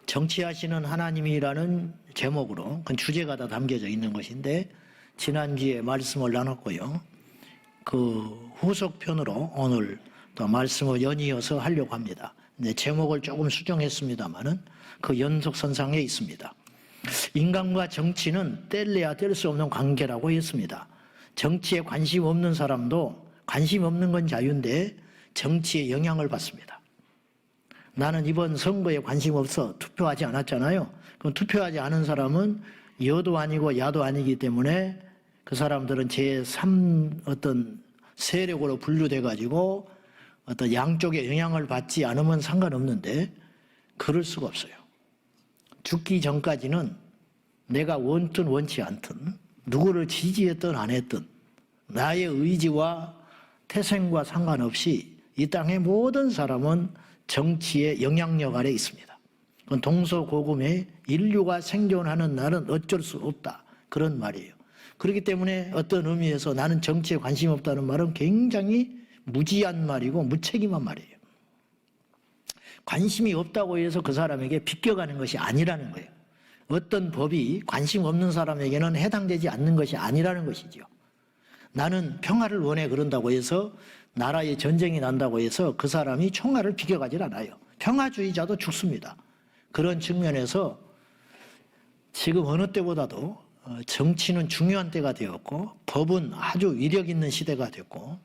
정치하시는 하나님이라는 제목으로 그 주제가 다 담겨져 있는 것인데 지난주에 말씀을 나눴고요. 그 후속편으로 오늘 또 말씀을 연이어서 하려고 합니다. 근데 제목을 조금 수정했습니다만은 그 연속선상에 있습니다. 인간과 정치는 뗄래야 뗄 수 없는 관계라고 했습니다. 정치에 관심 없는 사람도 관심 없는 건 자유인데 정치에 영향을 받습니다. 나는 이번 선거에 관심 없어 투표하지 않았잖아요. 그럼 투표하지 않은 사람은 여도 아니고 야도 아니기 때문에 그 사람들은 제3 어떤 세력으로 분류돼 가지고 어떤 양쪽에 영향을 받지 않으면 상관없는데 그럴 수가 없어요. 죽기 전까지는 내가 원든 원치 않든 누구를 지지했든 안 했든 나의 의지와 태생과 상관없이 이 땅의 모든 사람은 정치의 영향력 아래 있습니다. 그건 동서고금에 인류가 생존하는 날은 어쩔 수 없다. 그런 말이에요. 그렇기 때문에 어떤 의미에서 나는 정치에 관심 없다는 말은 굉장히 무지한 말이고 무책임한 말이에요. 관심이 없다고 해서 그 사람에게 비껴가는 것이 아니라는 거예요. 어떤 법이 관심 없는 사람에게는 해당되지 않는 것이 아니라는 것이죠. 나는 평화를 원해 그런다고 해서 나라에 전쟁이 난다고 해서 그 사람이 총알을 비껴가질 않아요. 평화주의자도 죽습니다. 그런 측면에서 지금 어느 때보다도 정치는 중요한 때가 되었고 법은 아주 위력 있는 시대가 됐고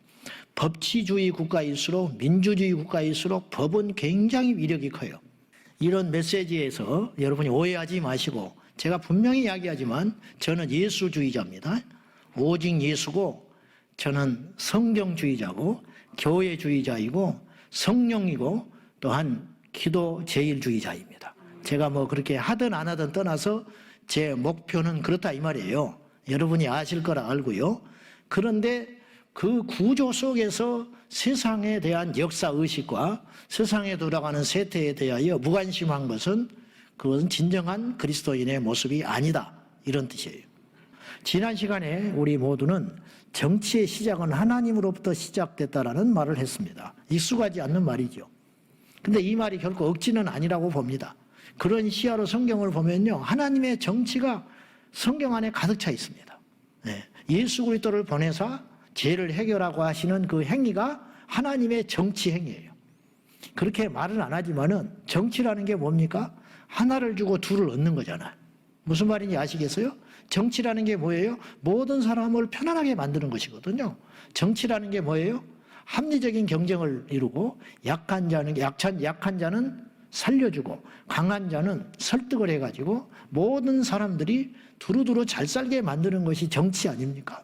법치주의 국가일수록 민주주의 국가일수록 법은 굉장히 위력이 커요. 이런 메시지에서 여러분이 오해하지 마시고 제가 분명히 이야기하지만 저는 예수주의자입니다. 오직 예수고 저는 성경주의자고 교회주의자이고 성령이고 또한 기도 제일주의자입니다. 제가 뭐 그렇게 하든 안 하든 떠나서 제 목표는 그렇다 이 말이에요. 여러분이 아실 거라 알고요. 그런데 그 구조 속에서 세상에 대한 역사의식과 세상에 돌아가는 세태에 대하여 무관심한 것은 그것은 진정한 그리스도인의 모습이 아니다. 이런 뜻이에요. 지난 시간에 우리 모두는 정치의 시작은 하나님으로부터 시작됐다라는 말을 했습니다. 익숙하지 않는 말이죠. 근데 이 말이 결코 억지는 아니라고 봅니다. 그런 시야로 성경을 보면요. 하나님의 정치가 성경 안에 가득 차 있습니다. 예수 그리스도를 보내사 죄를 해결하고 하시는 그 행위가 하나님의 정치 행위예요. 그렇게 말은 안 하지만은 정치라는 게 뭡니까? 하나를 주고 둘을 얻는 거잖아요. 무슨 말인지 아시겠어요? 정치라는 게 뭐예요? 모든 사람을 편안하게 만드는 것이거든요. 정치라는 게 뭐예요? 합리적인 경쟁을 이루고 약한 자는 살려주고 강한 자는 설득을 해가지고 모든 사람들이 두루두루 잘 살게 만드는 것이 정치 아닙니까?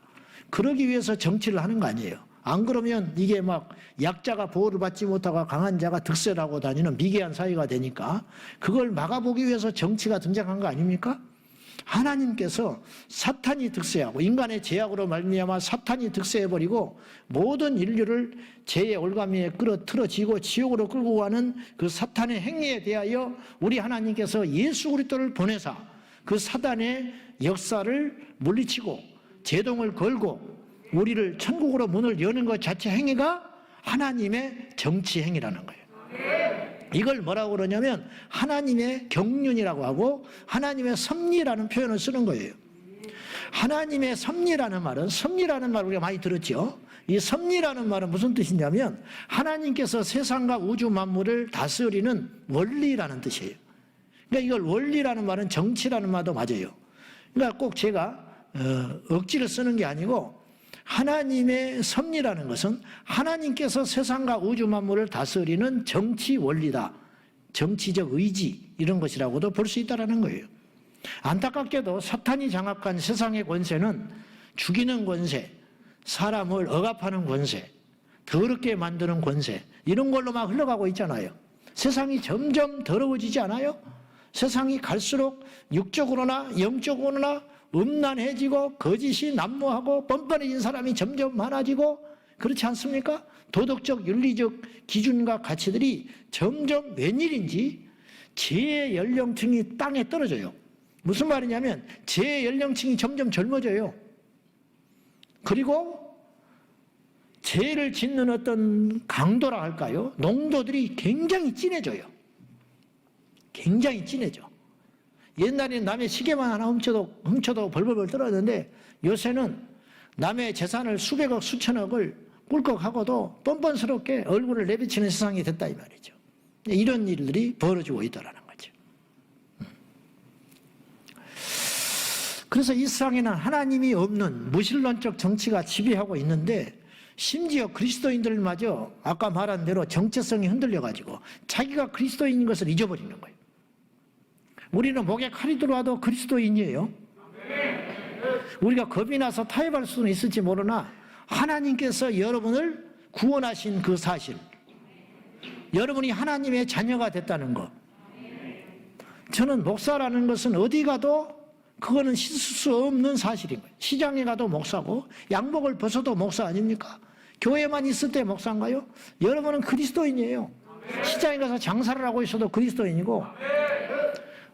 그러기 위해서 정치를 하는 거 아니에요. 안 그러면 이게 막 약자가 보호를 받지 못하고 강한 자가 득세를 하고 다니는 미개한 사회가 되니까 그걸 막아보기 위해서 정치가 등장한 거 아닙니까? 하나님께서 사탄이 득세하고 인간의 죄악으로 말미암아 사탄이 득세해버리고 모든 인류를 죄의 올가미에 끌어들여지고 지옥으로 끌고 가는 그 사탄의 행위에 대하여 우리 하나님께서 예수 그리스도를 보내사 그 사단의 역사를 물리치고 제동을 걸고 우리를 천국으로 문을 여는 것 자체 행위가 하나님의 정치 행위라는 거예요. 이걸 뭐라고 그러냐면 하나님의 경륜이라고 하고 하나님의 섭리라는 표현을 쓰는 거예요. 하나님의 섭리라는 말은 섭리라는 말 우리가 많이 들었죠. 이 섭리라는 말은 무슨 뜻이냐면 하나님께서 세상과 우주 만물을 다스리는 원리라는 뜻이에요. 그러니까 이걸 원리라는 말은 정치라는 말도 맞아요. 그러니까 꼭 제가 억지를 쓰는 게 아니고 하나님의 섭리라는 것은 하나님께서 세상과 우주 만물을 다스리는 정치 원리다. 정치적 의지 이런 것이라고도 볼 수 있다는 거예요. 안타깝게도 사탄이 장악한 세상의 권세는 죽이는 권세, 사람을 억압하는 권세, 더럽게 만드는 권세 이런 걸로 막 흘러가고 있잖아요. 세상이 점점 더러워지지 않아요? 세상이 갈수록 육적으로나 영적으로나 음란해지고 거짓이 난무하고 뻔뻔해진 사람이 점점 많아지고 그렇지 않습니까? 도덕적 윤리적 기준과 가치들이 점점 웬일인지 죄의 연령층이 땅에 떨어져요. 무슨 말이냐면 죄의 연령층이 점점 젊어져요. 그리고 죄를 짓는 어떤 강도라 할까요? 농도들이 굉장히 진해져요. 굉장히 진해져. 옛날에는 남의 시계만 하나 훔쳐도 벌벌벌 떨었는데 요새는 남의 재산을 수백억 수천억을 꿀꺽하고도 뻔뻔스럽게 얼굴을 내비치는 세상이 됐다 이 말이죠. 이런 일들이 벌어지고 있다라는 거죠. 그래서 이 세상에는 하나님이 없는 무신론적 정치가 지배하고 있는데 심지어 그리스도인들마저 아까 말한 대로 정체성이 흔들려가지고 자기가 그리스도인인 것을 잊어버리는 거예요. 우리는 목에 칼이 들어와도 그리스도인이에요. 우리가 겁이 나서 타협할 수는 있을지 모르나 하나님께서 여러분을 구원하신 그 사실, 여러분이 하나님의 자녀가 됐다는 것, 저는 목사라는 것은 어디 가도 그거는 씻을 수 없는 사실인 거예요. 시장에 가도 목사고 양복을 벗어도 목사 아닙니까? 교회만 있을 때 목사인가요? 여러분은 그리스도인이에요. 시장에 가서 장사를 하고 있어도 그리스도인이고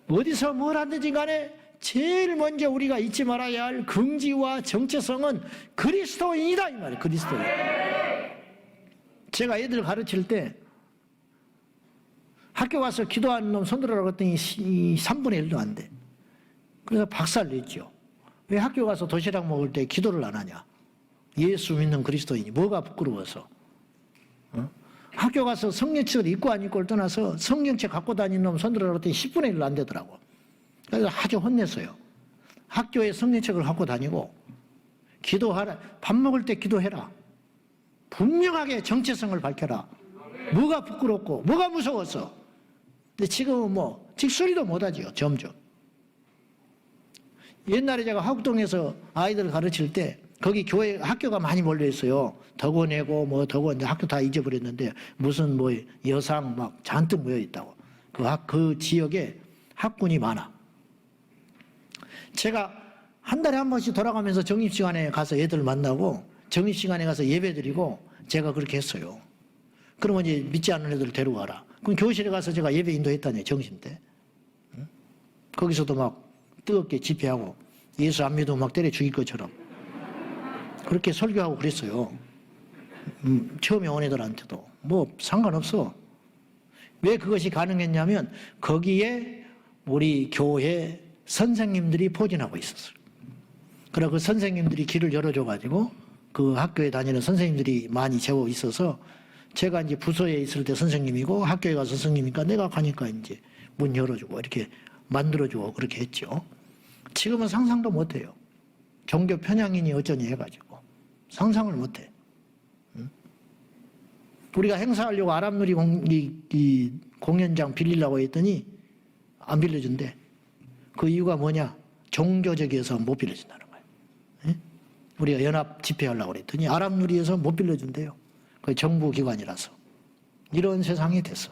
어디서 뭘 하든지 간에 제일 먼저 우리가 잊지 말아야 할 긍지와 정체성은 그리스도인이다 이 말이에요. 그리스도인. 제가 애들 가르칠 때 학교 가서 기도하는 놈 손들어라고 했더니 3분의 1도 안 돼. 그래서 박살 냈죠. 왜 학교 가서 도시락 먹을 때 기도를 안 하냐? 예수 믿는 그리스도인이 뭐가 부끄러워서? 학교 가서 성경책을 읽고 안 읽고를 떠나서 성경책 갖고 다니는 놈 손들어라고 했더니 10분의 1도 안 되더라고. 그래서 아주 혼냈어요. 학교에 성경책을 갖고 다니고 기도하라. 밥 먹을 때 기도해라. 분명하게 정체성을 밝혀라. 뭐가 부끄럽고 뭐가 무서웠어. 근데 지금은 뭐 직소리도 못하지요. 점점. 옛날에 제가 화곡동에서 아이들을 가르칠 때 거기 교회 학교가 많이 몰려 있어요. 덕원이고 뭐 덕원 학교 다 잊어버렸는데 무슨 뭐 여상 막 잔뜩 모여 있다고. 그 지역에 학군이 많아. 제가 한 달에 한 번씩 돌아가면서 정립시간에 가서 애들 만나고 정립시간에 가서 예배 드리고 제가 그렇게 했어요. 그러면 이제 믿지 않는 애들을 데려가라. 그럼 교실에 가서 제가 예배 인도했다니 정심 때. 거기서도 막 뜨겁게 집회하고 예수 안 믿으면 막 때려 죽일 것처럼 그렇게 설교하고 그랬어요. 처음에 온 애들한테도 뭐 상관없어. 왜 그것이 가능했냐면 거기에 우리 교회 선생님들이 포진하고 있었어요. 그래서 그 선생님들이 길을 열어줘가지고 그 학교에 다니는 선생님들이 많이 재워 있어서 제가 이제 부서에 있을 때 선생님이고 학교에 가서 선생님이니까 내가 가니까 이제 문 열어주고 이렇게 만들어주고 그렇게 했죠. 지금은 상상도 못해요. 종교 편향인이 어쩌니 해가지고 상상을 못해. 우리가 행사하려고 아람누리 공연장 빌리려고 했더니 안 빌려준대. 그 이유가 뭐냐? 종교적이어서 못 빌려준다는 거예요. 우리가 연합 집회하려고 그랬더니 아람누리에서 못 빌려준대요. 그 정부 기관이라서. 이런 세상이 됐어.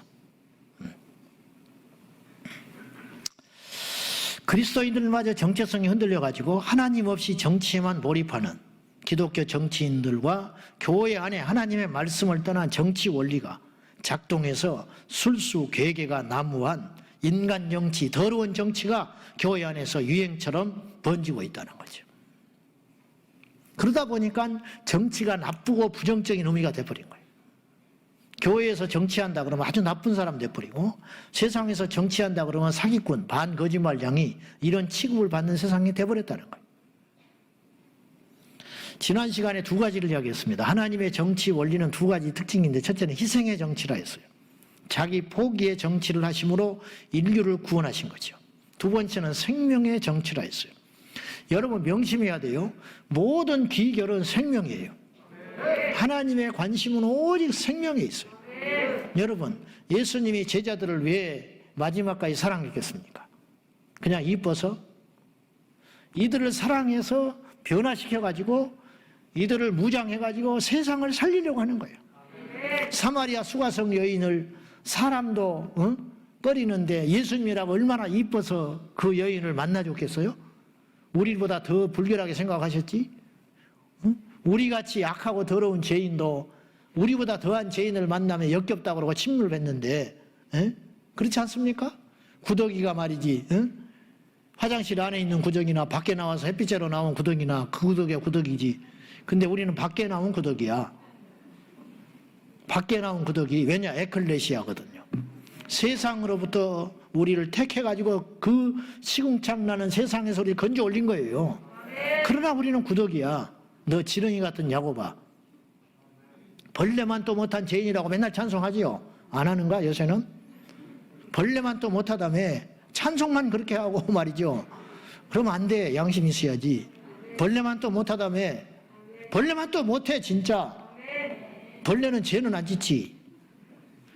그리스도인들마저 정체성이 흔들려가지고 하나님 없이 정치에만 몰입하는 기독교 정치인들과 교회 안에 하나님의 말씀을 떠난 정치 원리가 작동해서 술수 괴계가 난무한 인간 정치, 더러운 정치가 교회 안에서 유행처럼 번지고 있다는 거죠. 그러다 보니까 정치가 나쁘고 부정적인 의미가 돼버린 거예요. 교회에서 정치한다 그러면 아주 나쁜 사람 돼버리고 세상에서 정치한다 그러면 사기꾼, 반거짓말쟁이 이런 취급을 받는 세상이 돼버렸다는 거예요. 지난 시간에 두 가지를 이야기했습니다. 하나님의 정치 원리는 두 가지 특징인데 첫째는 희생의 정치라 했어요. 자기 포기의 정치를 하심으로 인류를 구원하신 거죠. 두 번째는 생명의 정치라 했어요. 여러분 명심해야 돼요. 모든 기결은 생명이에요. 하나님의 관심은 오직 생명에 있어요. 여러분 예수님이 제자들을 왜 마지막까지 사랑했겠습니까? 그냥 이뻐서? 이들을 사랑해서 변화시켜가지고 이들을 무장해가지고 세상을 살리려고 하는 거예요. 사마리아 수가성 여인을 사람도 꺼리는데 예수님이라고 얼마나 이뻐서 그 여인을 만나줬겠어요? 우리보다 더 불결하게 생각하셨지? 우리같이 약하고 더러운 죄인도 우리보다 더한 죄인을 만나면 역겹다고 그러고 침묵을 뱉는데 그렇지 않습니까? 구더기가 말이지 화장실 안에 있는 구덩이나 밖에 나와서 햇빛으로 나온 구덩이나 그 구더기가 구더기지. 근데 우리는 밖에 나온 구더기야. 밖에 나온 구더기. 왜냐? 에클레시아거든요. 세상으로부터 우리를 택해가지고 그 시궁창나는 세상에서 우리를 건져 올린 거예요. 그러나 우리는 구덕이야. 너 지렁이 같은 야곱아. 벌레만 또 못한 죄인이라고 맨날 찬송하지요. 안 하는가 요새는? 벌레만 또 못하다며 찬송만 그렇게 하고 말이죠. 그러면 안 돼. 양심 있어야지. 벌레만 또 못하다며. 벌레만 또 못해 진짜. 벌레는 죄는 안 짓지.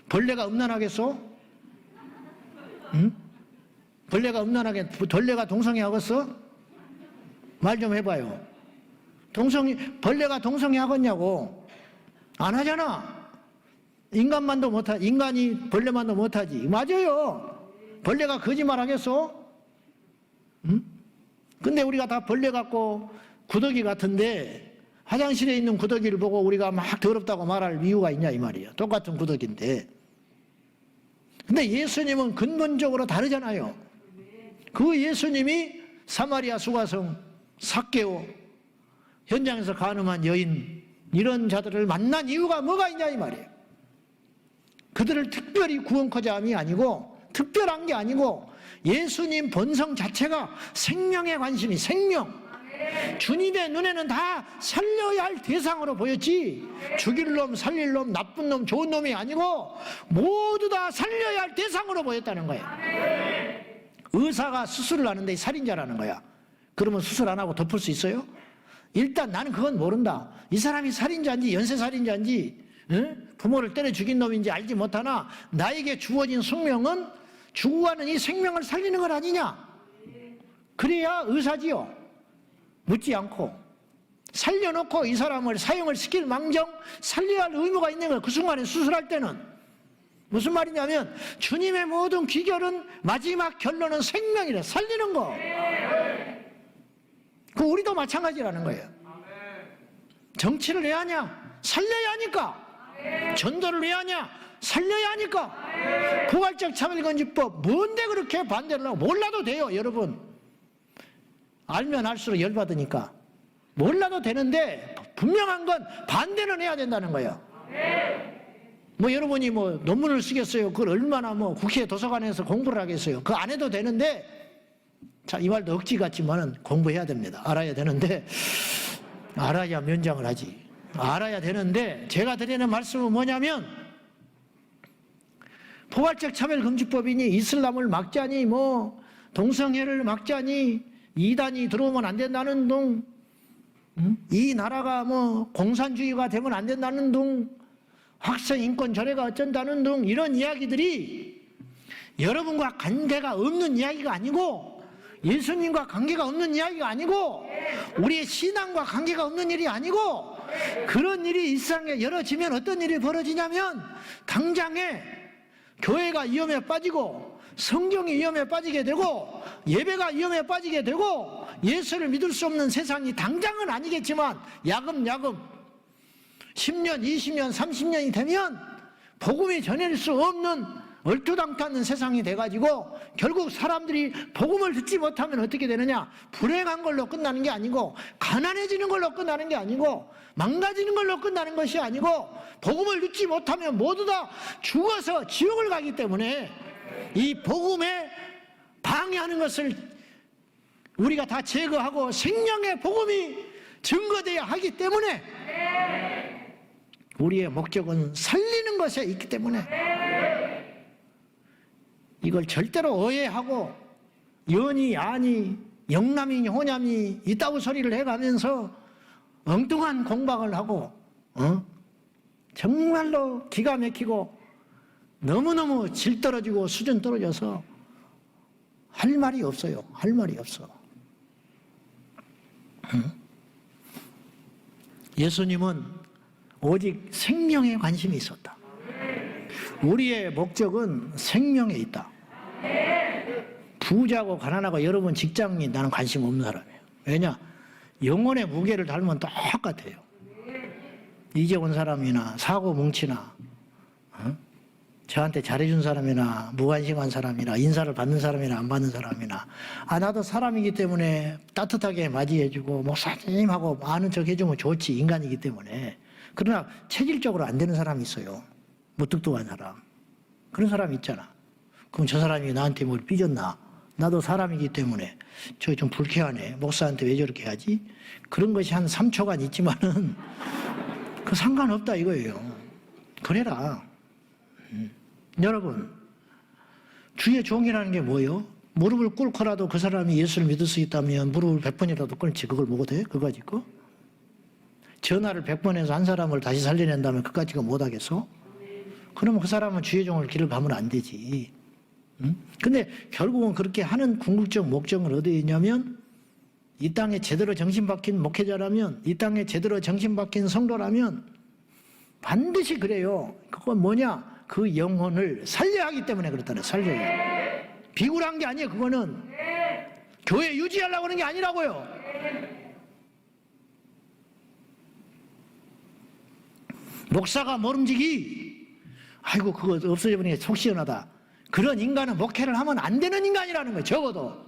벌레가 음란하겠어? 응? 벌레가 동성애 하겠어? 말 좀 해봐요. 벌레가 동성애 하겠냐고. 안 하잖아. 인간이 벌레만도 못하지. 맞아요. 벌레가 거짓말 하겠어? 응? 근데 우리가 다 벌레 같고 구더기 같은데 화장실에 있는 구더기를 보고 우리가 막 더럽다고 말할 이유가 있냐 이 말이에요. 똑같은 구더기인데. 근데 예수님은 근본적으로 다르잖아요. 그 예수님이 사마리아 수가성, 삭개오, 현장에서 간음한 여인 이런 자들을 만난 이유가 뭐가 있냐 이 말이에요. 그들을 특별히 구원코자 함이 아니고 특별한 게 아니고 예수님 본성 자체가 생명에 관심이 생명. 주님의 눈에는 다 살려야 할 대상으로 보였지 죽일 놈, 살릴 놈, 나쁜 놈, 좋은 놈이 아니고 모두 다 살려야 할 대상으로 보였다는 거야. 의사가 수술을 하는데 살인자라는 거야. 그러면 수술 안 하고 덮을 수 있어요? 일단 나는 그건 모른다. 이 사람이 살인자인지 연쇄살인자인지 부모를 때려 죽인 놈인지 알지 못하나 나에게 주어진 숙명은 죽어가는 이 생명을 살리는 것 아니냐. 그래야 의사지요. 묻지 않고 살려놓고 이 사람을 사형을 시킬 망정 살려야 할 의무가 있는 거예요. 그 순간에 수술할 때는. 무슨 말이냐면 주님의 모든 귀결은 마지막 결론은 생명이래. 살리는 거. 그 우리도 마찬가지라는 거예요. 정치를 왜 하냐? 살려야 하니까. 전도를 왜 하냐? 살려야 하니까. 포괄적 차별금지법 뭔데 그렇게 반대를 하고. 몰라도 돼요 여러분. 알면 알수록 열받으니까. 몰라도 되는데 분명한 건 반대는 해야 된다는 거예요. 여러분이 논문을 쓰겠어요. 그걸 얼마나 국회 도서관에서 공부를 하겠어요. 그거 안 해도 되는데, 자, 이 말도 억지 같지만은 공부해야 됩니다. 알아야 되는데, 알아야 면장을 하지. 알아야 되는데, 제가 드리는 말씀은 뭐냐면, 포괄적 차별금지법이니, 이슬람을 막자니, 동성애를 막자니, 이단이 들어오면 안 된다는 둥, 이 나라가 공산주의가 되면 안 된다는 둥, 학생 인권 절해가 어쩐다는 둥, 이런 이야기들이 여러분과 관계가 없는 이야기가 아니고 예수님과 관계가 없는 이야기가 아니고 우리의 신앙과 관계가 없는 일이 아니고 그런 일이 일상에 열어지면 어떤 일이 벌어지냐면 당장에 교회가 위험에 빠지고 성경이 위험에 빠지게 되고 예배가 위험에 빠지게 되고 예수를 믿을 수 없는 세상이 당장은 아니겠지만 야금야금 10년, 20년, 30년이 되면 복음이 전해질 수 없는 얼토당토하는 세상이 돼가지고 결국 사람들이 복음을 듣지 못하면 어떻게 되느냐? 불행한 걸로 끝나는 게 아니고 가난해지는 걸로 끝나는 게 아니고 망가지는 걸로 끝나는 것이 아니고 복음을 듣지 못하면 모두 다 죽어서 지옥을 가기 때문에 이 복음에 방해하는 것을 우리가 다 제거하고 생명의 복음이 증거되어야 하기 때문에 우리의 목적은 살리는 것에 있기 때문에 이걸 절대로 오해하고 연이 아니 영남이 호남이 이따구 소리를 해가면서 엉뚱한 공방을 하고 정말로 기가 막히고 너무너무 질 떨어지고 수준 떨어져서 할 말이 없어요. 할 말이 없어. 예수님은 오직 생명에 관심이 있었다. 우리의 목적은 생명에 있다. 부자고 가난하고 여러분 직장인 나는 관심 없는 사람이에요. 왜냐? 영혼의 무게를 달면 똑같아요. 이제 온 사람이나 사고 뭉치나 저한테 잘해준 사람이나 무관심한 사람이나 인사를 받는 사람이나 안 받는 사람이나 나도 사람이기 때문에 따뜻하게 맞이해주고 목사님하고 아는 척 해주면 좋지 인간이기 때문에. 그러나 체질적으로 안 되는 사람이 있어요. 무뚝뚝한 사람. 그런 사람 있잖아. 그럼 저 사람이 나한테 뭘 삐졌나? 나도 사람이기 때문에 저기 좀 불쾌하네. 목사한테 왜 저렇게 하지? 그런 것이 한 3초간 있지만은 그 상관없다 이거예요. 그래라. 여러분, 주의 종이라는 게 뭐예요? 무릎을 꿇고라도 그 사람이 예수를 믿을 수 있다면 무릎을 100번이라도 꿇지. 그걸 뭐고 돼? 그거 가지고? 전화를 100번 해서 한 사람을 다시 살려낸다면 그까지가 못하겠어? 그러면 그 사람은 주의 종을 길을 가면 안 되지. 근데 결국은 그렇게 하는 궁극적 목적은 어디에 있냐면, 이 땅에 제대로 정신 박힌 목회자라면, 이 땅에 제대로 정신 박힌 성도라면 반드시 그래요. 그건 뭐냐? 그 영혼을 살려야 하기 때문에 그렇다네. 살려야. 비굴한 게 아니에요. 그거는 교회 유지하려고 하는 게 아니라고요. 목사가 모름지기, 아이고 그거 없어져버리니까 속 시원하다. 그런 인간은 목회를 하면 안 되는 인간이라는 거예요. 적어도.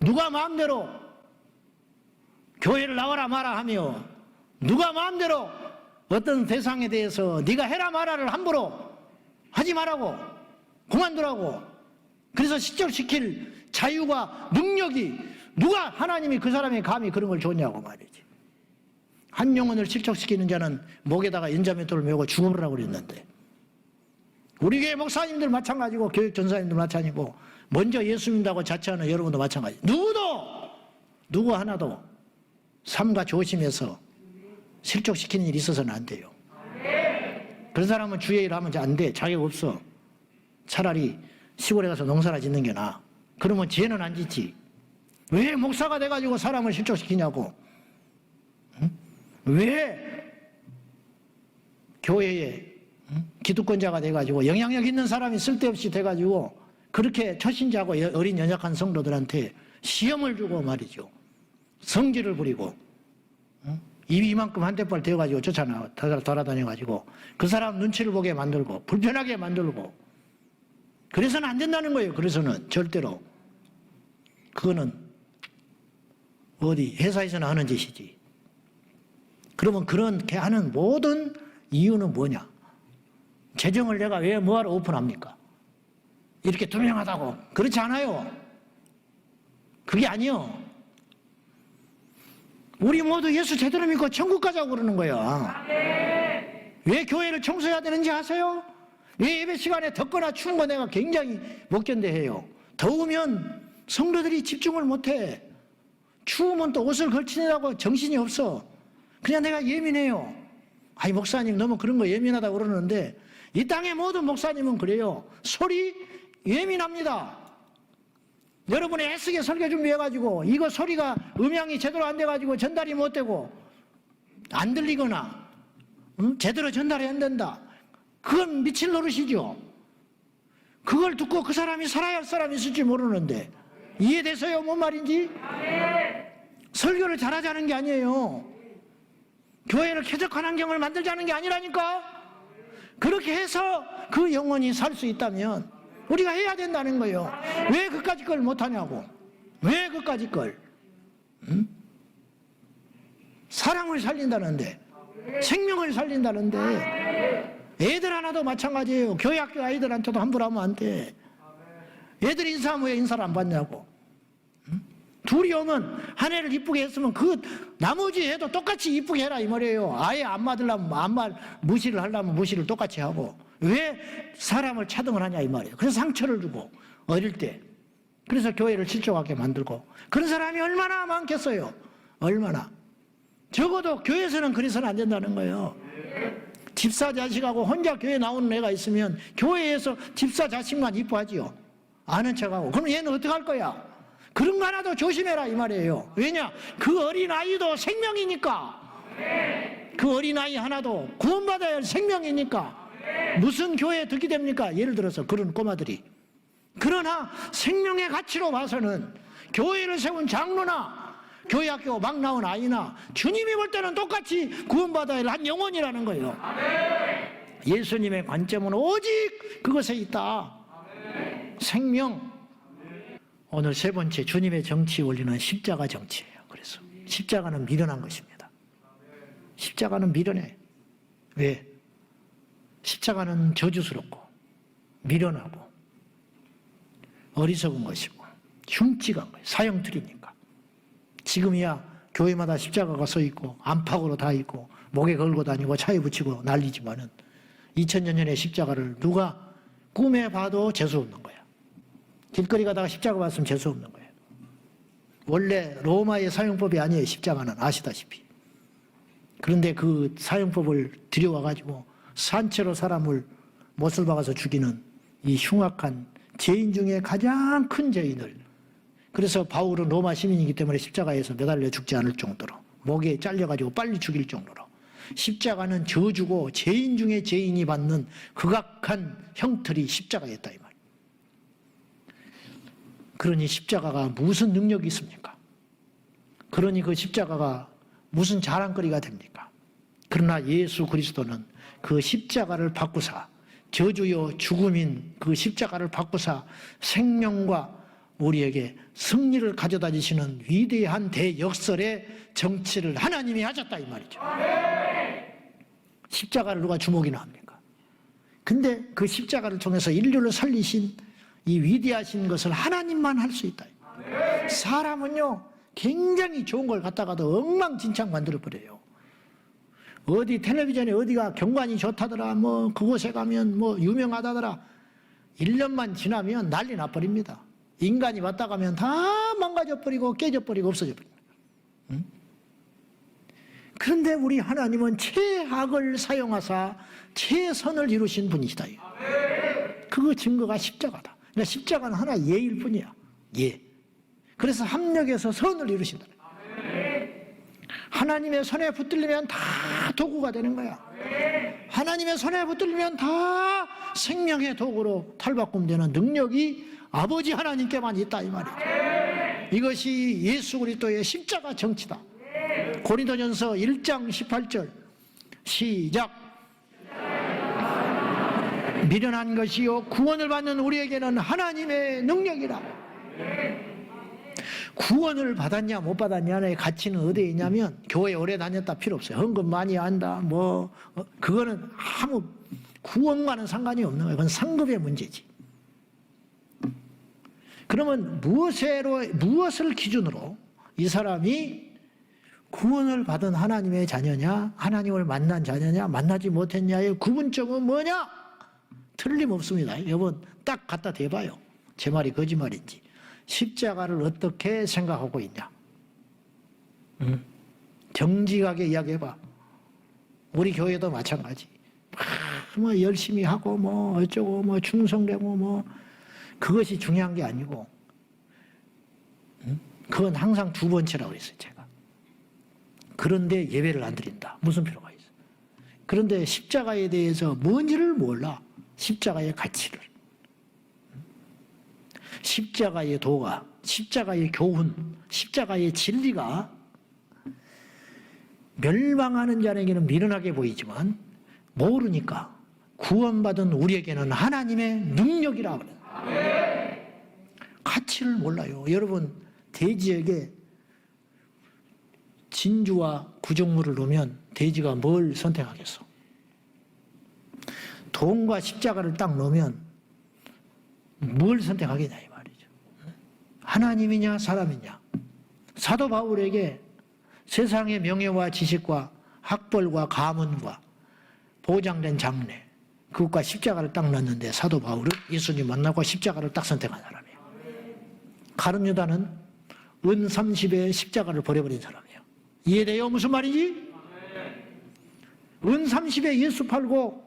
누가 마음대로 교회를 나와라 마라 하며, 누가 마음대로 어떤 대상에 대해서 네가 해라 마라를 함부로 하지 말라고, 그만두라고. 그래서 실족시킬 자유가, 능력이, 누가, 하나님이 그 사람의 감히 그런 걸 줬냐고 말이지. 한 영혼을 실족시키는 자는 목에다가 연자맷돌을 메고 죽어보라고 그랬는데, 우리 교회 목사님들 마찬가지고 교육 전사님들 마찬가지고 먼저 예수 믿는다고 자처하는 여러분도 마찬가지. 누구 하나도 삼가 조심해서 실족시키는 일이 있어서는 안 돼요. 그런 사람은 주의 일 하면 안 돼. 자격 없어. 차라리 시골에 가서 농사나 짓는 게 나아. 그러면 죄는 안 짓지. 왜 목사가 돼가지고 사람을 실족시키냐고. 왜 교회에 기득권자가 돼가지고 영향력 있는 사람이 쓸데없이 돼가지고 그렇게 초신자고 어린 연약한 성도들한테 시험을 주고 말이죠. 성질을 부리고 입이 이만큼 한대발 되어가지고 쫓아나 돌아다녀가지고 그 사람 눈치를 보게 만들고 불편하게 만들고, 그래서는 안 된다는 거예요. 그래서는 절대로. 그거는 어디 회사에서나 하는 짓이지. 그러면 그렇게 하는 모든 이유는 뭐냐? 재정을 내가 왜 뭐하러 오픈합니까? 이렇게 투명하다고. 그렇지 않아요. 그게 아니요. 우리 모두 예수 제대로 믿고 천국 가자고 그러는 거야. 왜 교회를 청소해야 되는지 아세요? 왜 예배 시간에 덥거나 추운 거 내가 굉장히 못 견뎌해요. 더우면 성도들이 집중을 못해. 추우면 또 옷을 걸치느라고 정신이 없어. 그냥 내가 예민해요. 아이 목사님 너무 그런 거 예민하다고 그러는데, 이 땅의 모든 목사님은 그래요. 소리 예민합니다. 여러분이 애쓰게 설교 준비해가지고 이거 소리가 음향이 제대로 안 돼가지고 전달이 못 되고 안 들리거나 제대로 전달이 안 된다. 그건 미칠 노릇이죠. 그걸 듣고 그 사람이 살아야 할 사람이 있을지 모르는데 이해되세요? 뭔 말인지? 설교를 잘하자는 게 아니에요. 교회를 쾌적한 환경을 만들자는 게 아니라니까. 그렇게 해서 그 영혼이 살 수 있다면 우리가 해야 된다는 거예요. 왜 그까짓 걸 못하냐고. 왜 그까짓 걸. 사랑을 살린다는데, 생명을 살린다는데. 애들 하나도 마찬가지예요. 교회 학교 아이들한테도 함부로 하면 안 돼. 애들 인사하면 왜 인사를 안 받냐고. 둘이 오면 한 애를 이쁘게 했으면 그 나머지 애도 똑같이 이쁘게 해라 이 말이에요. 아예 안 맞으려면 무시를 하려면 무시를 똑같이 하고. 왜 사람을 차등을 하냐 이 말이에요. 그래서 상처를 주고 어릴 때. 그래서 교회를 실족하게 만들고. 그런 사람이 얼마나 많겠어요. 얼마나. 적어도 교회에서는 그래서는 안 된다는 거예요. 집사 자식하고 혼자 교회 나오는 애가 있으면 교회에서 집사 자식만 이뻐하지요. 아는 척하고. 그럼 얘는 어떻게 할 거야? 그런 거 하나도 조심해라 이 말이에요. 왜냐? 그 어린아이도 생명이니까. 그 어린아이 하나도 구원받아야 할 생명이니까. 무슨 교회에 듣게 됩니까? 예를 들어서 그런 꼬마들이. 그러나 생명의 가치로 봐서는 교회를 세운 장로나 교회 학교 막 나온 아이나 주님이 볼 때는 똑같이 구원받아야 할 한 영혼이라는 거예요. 예수님의 관점은 오직 그것에 있다. 생명. 오늘 세 번째 주님의 정치 원리는 십자가 정치예요. 그래서 십자가는 미련한 것입니다. 십자가는 미련해. 왜? 십자가는 저주스럽고 미련하고 어리석은 것이고 흉측한 거예요. 사형틀이니까. 지금이야 교회마다 십자가가 서 있고 안팎으로 다 있고 목에 걸고 다니고 차에 붙이고 난리지만은 2000년 전에 십자가를 누가 꿈에 봐도 재수 없는 거야. 길거리 가다가 십자가 봤으면 재수 없는 거예요. 원래 로마의 사형법이 아니에요. 십자가는 아시다시피. 그런데 그 사형법을 들여와가지고 산채로 사람을 못을 박아서 죽이는 이 흉악한 죄인 중에 가장 큰 죄인을, 그래서 바울은 로마 시민이기 때문에 십자가에서 매달려 죽지 않을 정도로 목에 잘려가지고 빨리 죽일 정도로 십자가는 저주고 죄인 중에 죄인이 받는 극악한 형틀이 십자가였다 이 말이에요. 그러니 십자가가 무슨 능력이 있습니까? 그러니 그 십자가가 무슨 자랑거리가 됩니까? 그러나 예수 그리스도는 그 십자가를 바꾸사, 저주요 죽음인 그 십자가를 바꾸사 생명과 우리에게 승리를 가져다 주시는 위대한 대역설의 정치를 하나님이 하셨다 이 말이죠. 십자가를 누가 주목이나 합니까? 근데 그 십자가를 통해서 인류를 살리신 이 위대하신 것을 하나님만 할 수 있다. 사람은요 굉장히 좋은 걸 갖다가도 엉망진창 만들어버려요. 어디 텔레비전에 어디가 경관이 좋다더라, 뭐 그곳에 가면 뭐 유명하다더라, 1년만 지나면 난리 나버립니다. 인간이 왔다 가면 다 망가져버리고 깨져버리고 없어져버립니다. 응? 그런데 우리 하나님은 최악을 사용하사 최선을 이루신 분이시다. 그 증거가 십자가다. 그러니까 십자가는 하나 예일 뿐이야. 예. 그래서 합력해서 선을 이루신다. 하나님의 손에 붙들리면 다 도구가 되는 거야. 하나님의 손에 붙들리면 다 생명의 도구로 탈바꿈되는 능력이 아버지 하나님께만 있다 이 말이죠. 이것이 예수 그리스도의 십자가 정치다. 고린도전서 1장 18절 시작. 미련한 것이요 구원을 받는 우리에게는 하나님의 능력이라. 구원을 받았냐 못 받았냐의 가치는 어디에 있냐면 교회 오래 다녔다 필요 없어요. 헌금 많이 한다 뭐 그거는 아무 구원과는 상관이 없는 거예요. 그건 상급의 문제지. 그러면 무엇을 기준으로 이 사람이 구원을 받은 하나님의 자녀냐 하나님을 만난 자녀냐 만나지 못했냐의 구분점은 뭐냐? 틀림없습니다. 여러분 딱 갖다 대봐요. 제 말이 거짓말인지. 십자가를 어떻게 생각하고 있냐? 정직하게 이야기해봐. 우리 교회도 마찬가지. 뭐 열심히 하고 뭐 어쩌고 뭐 충성되고 뭐 그것이 중요한 게 아니고 그건 항상 두 번째라고 그랬어요 제가. 그런데 예배를 안 드린다. 무슨 필요가 있어? 그런데 십자가에 대해서 뭔지를 몰라. 십자가의 가치를. 십자가의 도가, 십자가의 교훈, 십자가의 진리가 멸망하는 자에게는 미련하게 보이지만 모르니까 구원받은 우리에게는 하나님의 능력이라 그래요. 가치를 몰라요. 여러분 돼지에게 진주와 구정물을 놓으면 돼지가 뭘 선택하겠어? 돈과 십자가를 딱 놓으면 뭘 선택하겠냐 이 말이죠. 하나님이냐 사람이냐. 사도 바울에게 세상의 명예와 지식과 학벌과 가문과 보장된 장래 그것과 십자가를 딱 넣었는데 사도 바울은 예수님 만나고 십자가를 딱 선택한 사람이에요. 가룟 유다는 은 30에 십자가를 버려버린 사람이에요. 이해돼요? 무슨 말이지? 은 30에 예수 팔고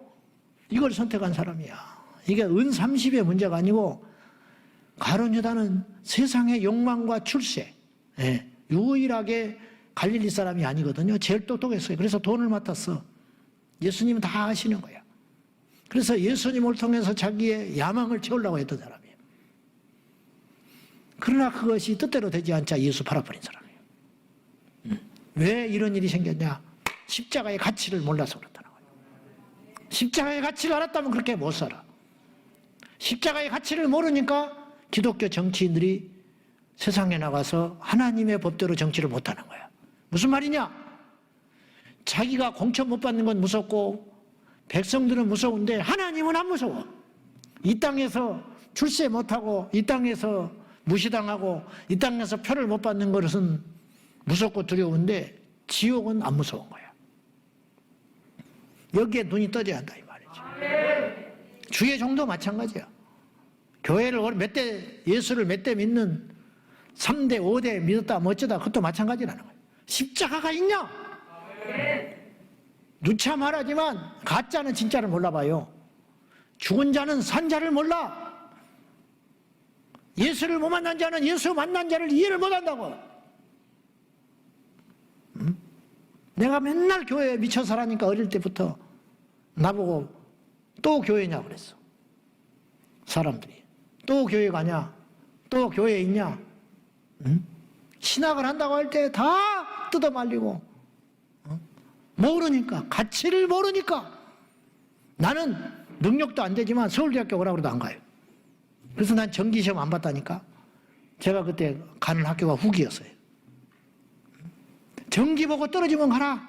이걸 선택한 사람이야. 이게 은 30의 문제가 아니고 가룟 유다는 세상의 욕망과 출세, 유일하게 갈릴리 사람이 아니거든요. 제일 똑똑했어요. 그래서 돈을 맡았어. 예수님은 다 아시는 거야. 그래서 예수님을 통해서 자기의 야망을 채우려고 했던 사람이에요. 그러나 그것이 뜻대로 되지 않자 예수 팔아버린 사람이에요. 왜 이런 일이 생겼냐? 십자가의 가치를 몰라서 그렇다는 거예요. 십자가의 가치를 알았다면 그렇게 못 살아. 십자가의 가치를 모르니까 기독교 정치인들이 세상에 나가서 하나님의 법대로 정치를 못하는 거야. 무슨 말이냐? 자기가 공천 못 받는 건 무섭고 백성들은 무서운데 하나님은 안 무서워. 이 땅에서 출세 못하고 이 땅에서 무시당하고 이 땅에서 표를 못 받는 것은 무섭고 두려운데 지옥은 안 무서운 거야. 여기에 눈이 떠져야 한다 이 말이죠. 주의 종도 마찬가지야. 교회를 예수를 몇 대 믿는 3대 5대 믿었다 어쩌다 그것도 마찬가지라는 거야. 십자가가 있냐? 누차 말하지만 가짜는 진짜를 몰라봐요. 죽은 자는 산 자를 몰라. 예수를 못 만난 자는 예수 만난 자를 이해를 못한다고. 내가 맨날 교회에 미쳐 살아니까 어릴 때부터 나보고 또 교회냐 그랬어. 사람들이. 또 교회 가냐? 또 교회에 있냐? 신학을 한다고 할 때 다 뜯어 말리고 모르니까, 가치를 모르니까. 나는 능력도 안 되지만 서울대학교 오라고 해도 안 가요. 그래서 난 정기시험 안 봤다니까. 제가 그때 가는 학교가 후기였어요. 정기 보고 떨어지면 가라.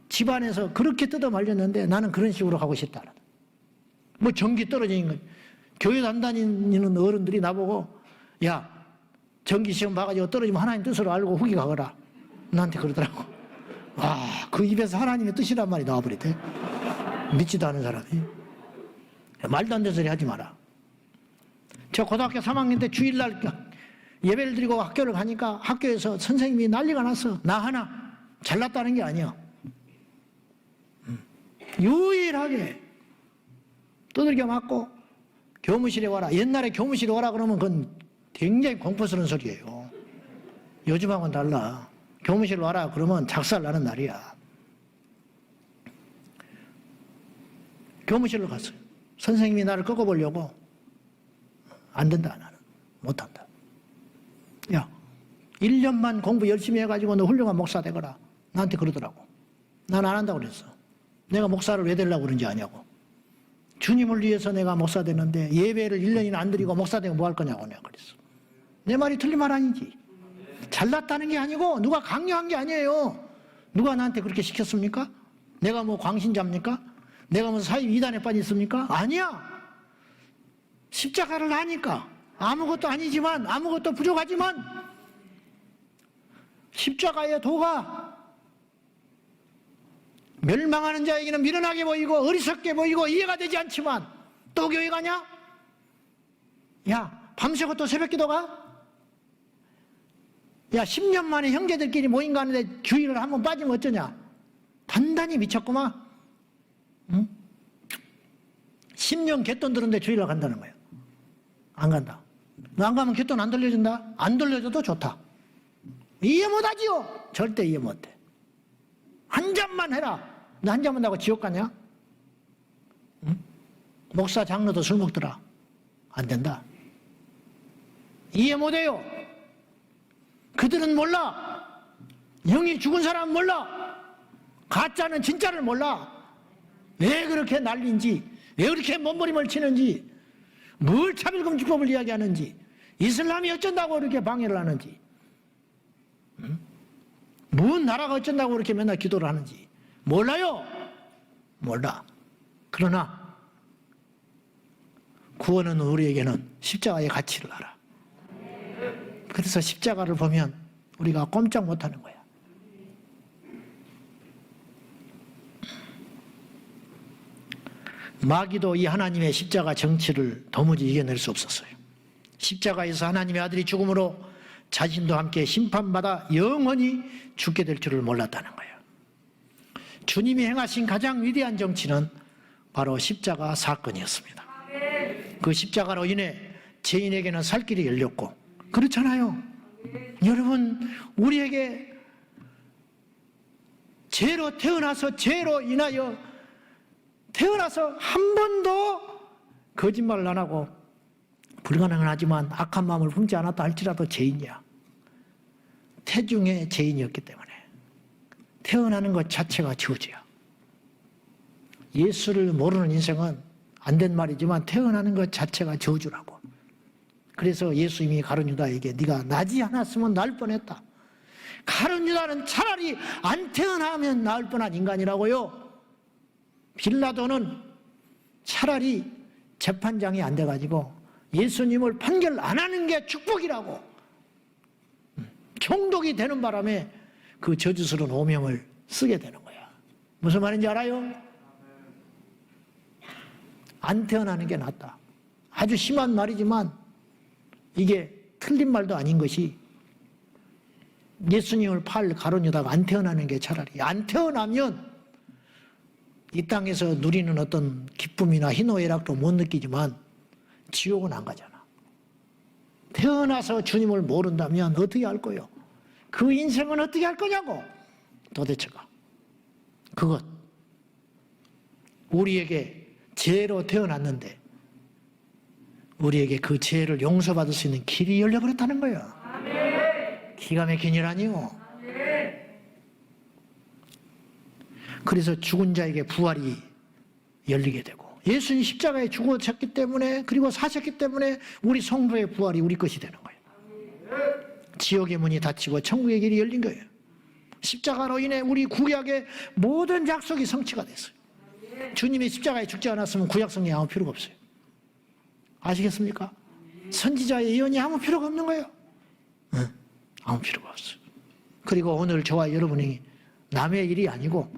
집안에서 그렇게 뜯어 말렸는데 나는 그런 식으로 가고 싶다. 뭐 정기 떨어지는 거. 교회 안 다니는 어른들이 나보고 야 정기시험 봐가지고 떨어지면 하나님 뜻으로 알고 후기 가거라. 나한테 그러더라고. 와, 그 입에서 하나님의 뜻이란 말이 나와버리대. 믿지도 않은 사람이. 말도 안 되는 소리 하지 마라. 저 고등학교 3학년 때 주일날 예배를 드리고 학교를 가니까 학교에서 선생님이 난리가 났어. 나 하나 잘났다는 게 아니야. 유일하게 두들겨 맞고 교무실에 와라. 옛날에 교무실에 와라 그러면 그건 굉장히 공포스러운 소리예요. 요즘하고는 달라. 교무실 와라 그러면 작살 나는 날이야. 교무실로 갔어요. 선생님이 나를 꺾어보려고. 안 된다 나는. 못한다. 야 1년만 공부 열심히 해가지고 너 훌륭한 목사 되거라. 나한테 그러더라고. 난 안 한다고 그랬어. 내가 목사를 왜 되려고 그런지 아냐고. 주님을 위해서 내가 목사 되는데 예배를 1년이나 안 드리고 목사 되면 뭐 할 거냐고 내가 그랬어. 내 말이 틀린 말 아니지. 잘났다는 게 아니고 누가 강요한 게 아니에요. 누가 나한테 그렇게 시켰습니까? 내가 뭐 광신자입니까? 내가 무슨 사입 이단에 빠졌습니까? 아니야. 십자가를 아니까. 아무것도 아니지만 아무것도 부족하지만 십자가의 도가 멸망하는 자에게는 미련하게 보이고 어리석게 보이고 이해가 되지 않지만 또 교회 가냐? 야 밤새고 또 새벽기도 가? 야 10년 만에 형제들끼리 모임 가는데 주일을 한번 빠지면 어쩌냐? 단단히 미쳤구만. 응? 10년 갯돈 들었는데 주일을 간다는 거야. 안 간다. 너 안 가면 갯돈 안 돌려준다? 안 돌려줘도 좋다. 이해 못하지요? 절대 이해 못해. 한 잔만 해라. 너 한 잔만 하고 지옥 가냐? 응? 목사 장로도 술 먹더라. 안 된다. 이해 못해요. 그들은 몰라. 영이 죽은 사람은 몰라. 가짜는 진짜를 몰라. 왜 그렇게 난리인지, 왜 그렇게 몸부림을 치는지, 뭘 차별금지법을 이야기하는지, 이슬람이 어쩐다고 그렇게 방해를 하는지, 뭔 나라가 어쩐다고 그렇게 맨날 기도를 하는지 몰라요. 몰라. 그러나 구원은 우리에게는 십자가의 가치를 알아. 그래서 십자가를 보면 우리가 꼼짝 못하는 거야. 마귀도 이 하나님의 십자가 정치를 도무지 이겨낼 수 없었어요. 십자가에서 하나님의 아들이 죽음으로 자신도 함께 심판받아 영원히 죽게 될 줄을 몰랐다는 거예요. 주님이 행하신 가장 위대한 정치는 바로 십자가 사건이었습니다. 그 십자가로 인해 죄인에게는 살 길이 열렸고, 그렇잖아요. 여러분, 우리에게 죄로 태어나서 죄로 인하여 태어나서 한 번도 거짓말을 안 하고 불가능은 하지만 악한 마음을 품지 않았다 할지라도 죄인이야. 태중의 죄인이었기 때문에 태어나는 것 자체가 저주야. 예수를 모르는 인생은 안 된 말이지만 태어나는 것 자체가 저주라고. 그래서 예수님이 가룟 유다에게 네가 나지 않았으면 나을 뻔했다. 가룟 유다는 차라리 안 태어나면 나을 뻔한 인간이라고요. 빌라도는 차라리 재판장이 안 돼가지고 예수님을 판결 안 하는 게 축복이라고 총독이 되는 바람에 그 저주스러운 오명을 쓰게 되는 거야. 무슨 말인지 알아요? 안 태어나는 게 낫다. 아주 심한 말이지만 이게 틀린 말도 아닌 것이 예수님을 팔 가론유다가 안 태어나는 게 차라리 안 태어나면 이 땅에서 누리는 어떤 기쁨이나 희노애락도 못 느끼지만 지옥은 안 가잖아. 태어나서 주님을 모른다면 어떻게 할 거예요? 그 인생은 어떻게 할 거냐고 도대체가. 그것 우리에게 죄로 태어났는데 우리에게 그 죄를 용서받을 수 있는 길이 열려버렸다는 거예요. 기가 막힌 일 아니요. 그래서 죽은 자에게 부활이 열리게 되고 예수님 십자가에 죽으셨기 때문에 그리고 사셨기 때문에 우리 성도의 부활이 우리 것이 되는 거예요. 지옥의 문이 닫히고 천국의 길이 열린 거예요. 십자가로 인해 우리 구약의 모든 약속이 성취가 됐어요. 주님이 십자가에 죽지 않았으면 구약 성경이 아무 필요가 없어요. 아시겠습니까? 선지자의 예언이 아무 필요가 없는 거예요. 아무 필요가 없어요. 그리고 오늘 저와 여러분이 남의 일이 아니고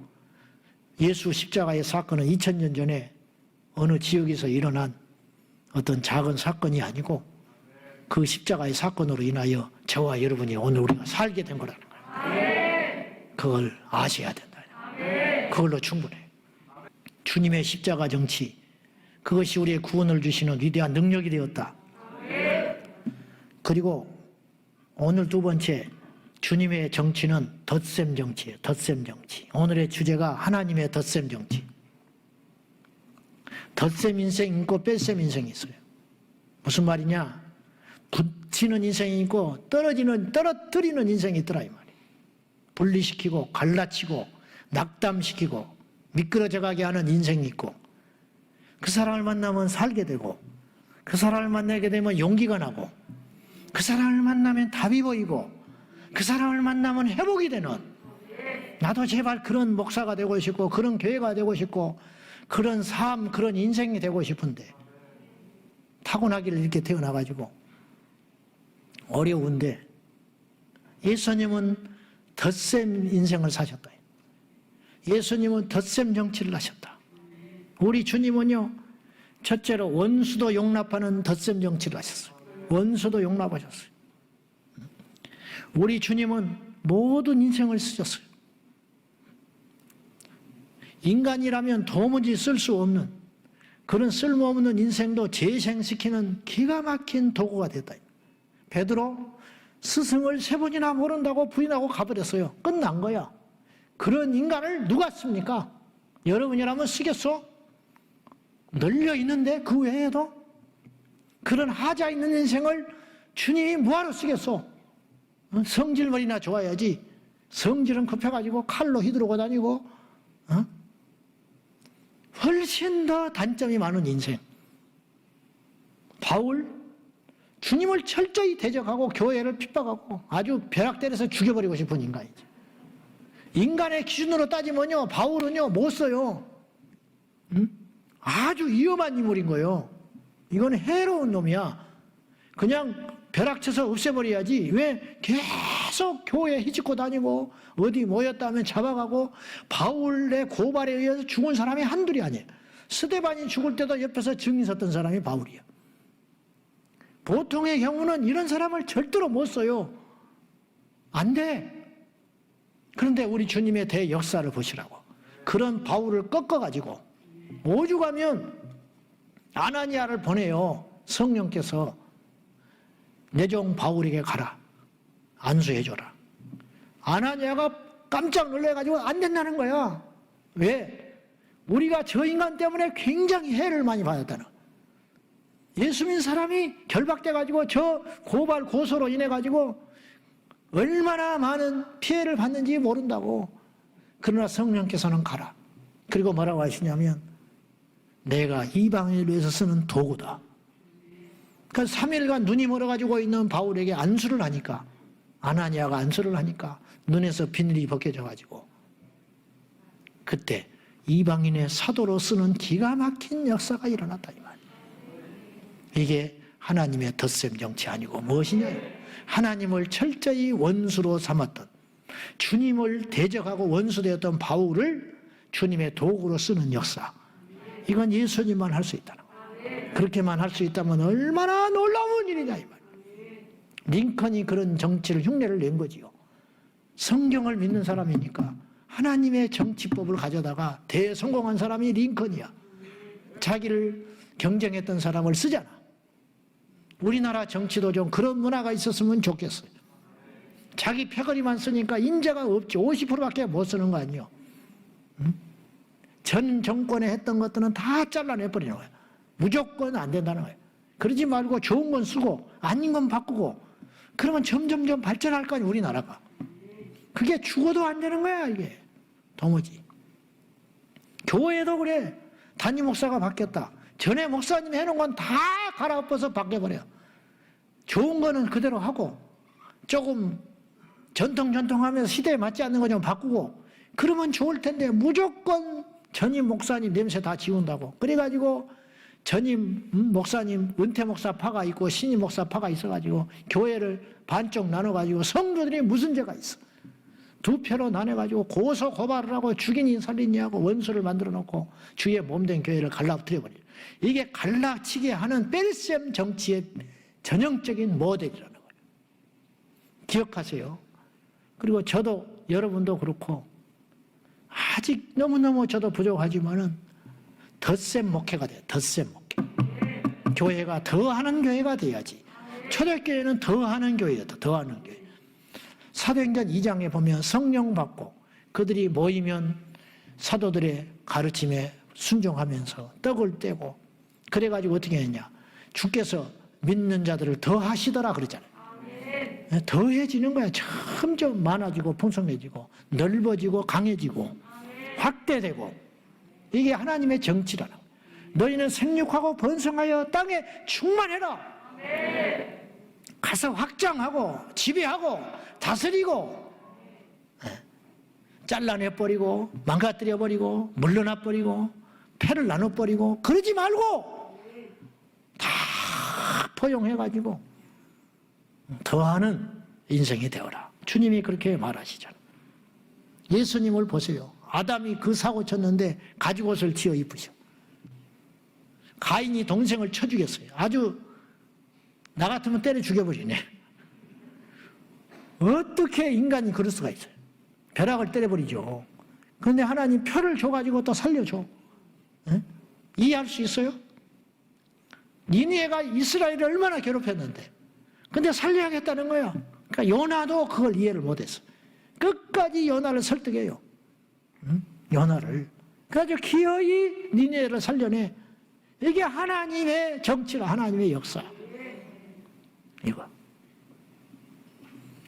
예수 십자가의 사건은 2000년 전에 어느 지역에서 일어난 어떤 작은 사건이 아니고 그 십자가의 사건으로 인하여 저와 여러분이 오늘 우리가 살게 된 거라는 거예요. 그걸 아셔야 된다. 그걸로 충분해. 주님의 십자가 정치, 그것이 우리의 구원을 주시는 위대한 능력이 되었다. 그리고 오늘 두 번째, 주님의 정치는 덧셈 정치예요. 덧셈 정치. 오늘의 주제가 하나님의 덧셈 정치. 덧셈 인생이 있고 뺄셈 인생이 있어요. 무슨 말이냐? 붙이는 인생이 있고 떨어뜨리는 인생이 있더라 이 말이에요. 분리시키고 갈라치고 낙담시키고 미끄러져 가게 하는 인생이 있고 그 사람을 만나면 살게 되고 그 사람을 만나게 되면 용기가 나고 그 사람을 만나면 답이 보이고 그 사람을 만나면 회복이 되는, 나도 제발 그런 목사가 되고 싶고 그런 교회가 되고 싶고 그런 삶, 그런 인생이 되고 싶은데 타고나기를 이렇게 태어나가지고 어려운데 예수님은 덧셈 인생을 사셨다. 예수님은 덧셈 정치를 하셨다. 우리 주님은요, 첫째로 원수도 용납하는 덧셈 정치를 하셨어요. 원수도 용납하셨어요. 우리 주님은 모든 인생을 쓰셨어요. 인간이라면 도무지 쓸 수 없는 그런 쓸모없는 인생도 재생시키는 기가 막힌 도구가 됐다. 베드로 스승을 3번이나 모른다고 부인하고 가버렸어요. 끝난 거야. 그런 인간을 누가 씁니까? 여러분이라면 쓰겠어? 널려 있는데 그 외에도 그런 하자 있는 인생을 주님이 뭐하러 쓰겠어? 성질머리나 좋아야지. 성질은 급해가지고 칼로 휘두르고 다니고 훨씬 더 단점이 많은 인생. 바울, 주님을 철저히 대적하고 교회를 핍박하고 아주 벼락 때려서 죽여버리고 싶은 인간이지. 인간의 기준으로 따지면요, 바울은요 못 써요. 아주 위험한 인물인 거예요. 이건 해로운 놈이야. 그냥 벼락 쳐서 없애버려야지. 왜 계속 교회에 휘짓고 다니고 어디 모였다 하면 잡아가고. 바울의 고발에 의해서 죽은 사람이 한둘이 아니에요. 스데반이 죽을 때도 옆에서 증인 섰던 사람이 바울이야. 보통의 경우는 이런 사람을 절대로 못 써요. 안 돼. 그런데 우리 주님의 대역사를 보시라고. 그런 바울을 꺾어가지고 오죽하면 아나니아를 보내요. 성령께서 내 종 바울에게 가라. 안수해줘라. 아나니아가 깜짝 놀라가지고 안 된다는 거야. 왜? 우리가 저 인간 때문에 굉장히 해를 많이 받았다는 거야. 예수 믿는 사람이 결박돼가지고 저 고발 고소로 인해가지고 얼마나 많은 피해를 받는지 모른다고. 그러나 성령께서는 가라. 그리고 뭐라고 하시냐면 내가 이방인을 위해서 쓰는 도구다. 그러니까 3일간 눈이 멀어가지고 있는 바울에게 안수를 하니까, 아나니아가 안수를 하니까 눈에서 비늘이 벗겨져가지고 그때 이방인의 사도로 쓰는 기가 막힌 역사가 일어났다 이 말이에요. 이게 하나님의 덧셈 정치 아니고 무엇이냐? 하나님을 철저히 원수로 삼았던, 주님을 대적하고 원수되었던 바울을 주님의 도구로 쓰는 역사. 이건 예수님만 할 수 있다는 거예요. 그렇게만 할 수 있다면 얼마나 놀라운 일이냐 이 말이에요. 링컨이 그런 정치를 흉내를 낸 거지요. 성경을 믿는 사람이니까 하나님의 정치법을 가져다가 대성공한 사람이 링컨이야. 자기를 경쟁했던 사람을 쓰잖아. 우리나라 정치도 좀 그런 문화가 있었으면 좋겠어요. 자기 패거리만 쓰니까 인재가 없지. 50%밖에 못 쓰는 거 아니에요. 전 정권에 했던 것들은 다 잘라내버리는 거예요. 무조건 안 된다는 거예요. 그러지 말고 좋은 건 쓰고 아닌 건 바꾸고, 그러면 점점점 발전할 거 아니에요, 우리나라가. 그게 죽어도 안 되는 거야, 이게. 도무지. 교회도 그래. 담임 목사가 바뀌었다. 전에 목사님이 해놓은 건 다 갈아엎어서 바뀌어버려요. 좋은 거는 그대로 하고 조금 전통하면서 시대에 맞지 않는 거 좀 바꾸고 그러면 좋을 텐데, 무조건 전임 목사님 냄새 다 지운다고. 그래가지고 전임 목사님 은퇴 목사 파가 있고 신임 목사 파가 있어가지고 교회를 반쪽 나눠가지고 성도들이 무슨 죄가 있어. 두 표로 나눠가지고 고소 고발을 하고 죽이니 살리니 하고 원수를 만들어 놓고 주의 몸된 교회를 갈라엎뜨려 버려요. 이게 갈라치게 하는 뺄셈 정치의 전형적인 모델이라는 거예요. 기억하세요. 그리고 저도, 여러분도 그렇고 아직 너무너무 저도 부족하지만은 덧셈 목회가 돼요. 덧셈 목회. 교회가 더하는 교회가 돼야지. 초대교회는 더하는 교회예요. 더하는 교회. 사도행전 2장에 보면 성령 받고 그들이 모이면 사도들의 가르침에 순종하면서 떡을 떼고, 그래가지고 어떻게 했냐. 주께서 믿는 자들을 더하시더라 그러잖아요. 더해지는 거야. 점점 많아지고 풍성해지고 넓어지고 강해지고 확대되고. 이게 하나님의 정치라는 거예요. 너희는 생육하고 번성하여 땅에 충만해라. 가서 확장하고 지배하고 다스리고, 잘라내버리고 망가뜨려버리고 물러나버리고 패를 나눠버리고 그러지 말고 다 포용해가지고 더하는 인생이 되어라. 주님이 그렇게 말하시잖아요. 예수님을 보세요. 아담이 그 사고 쳤는데 가죽옷을 지어 입으셔. 가인이 동생을 쳐 죽였어요. 아주 나 같으면 때려 죽여버리네. 어떻게 인간이 그럴 수가 있어요. 벼락을 때려버리죠. 그런데 하나님 표를 줘가지고 또 살려줘. 응? 이해할 수 있어요? 니느웨가 이스라엘을 얼마나 괴롭혔는데, 근데 살려야겠다는 거야. 그러니까 요나도 그걸 이해를 못했어. 끝까지 요나를 설득해요. 응? 요나를. 그래가지고 기어이 니느웨를 살려내. 이게 하나님의 정치가, 하나님의 역사. 이거.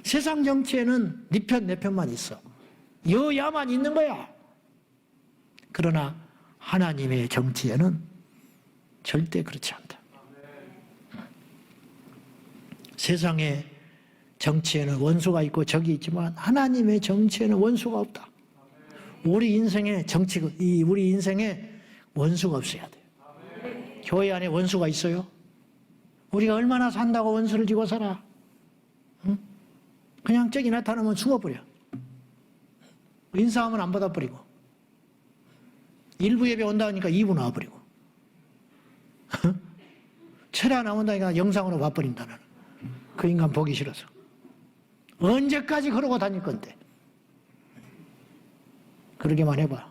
세상 정치에는 네 편, 내 편만 있어. 여야만 있는 거야. 그러나 하나님의 정치에는 절대 그렇지 않다. 세상의 정치에는 원수가 있고 적이 있지만 하나님의 정치에는 원수가 없다. 우리 인생에 우리 인생에 원수가 없어야 돼요. 교회 안에 원수가 있어요? 우리가 얼마나 산다고 원수를 지고 살아? 응? 그냥 저기 나타나면 숨어버려. 인사하면 안 받아버리고, 1부 예배 온다니까 2부 나와버리고, 철야 나온다니까 영상으로 봐버린다. 나는 그 인간 보기 싫어서. 언제까지 그러고 다닐 건데. 그러기만 해봐.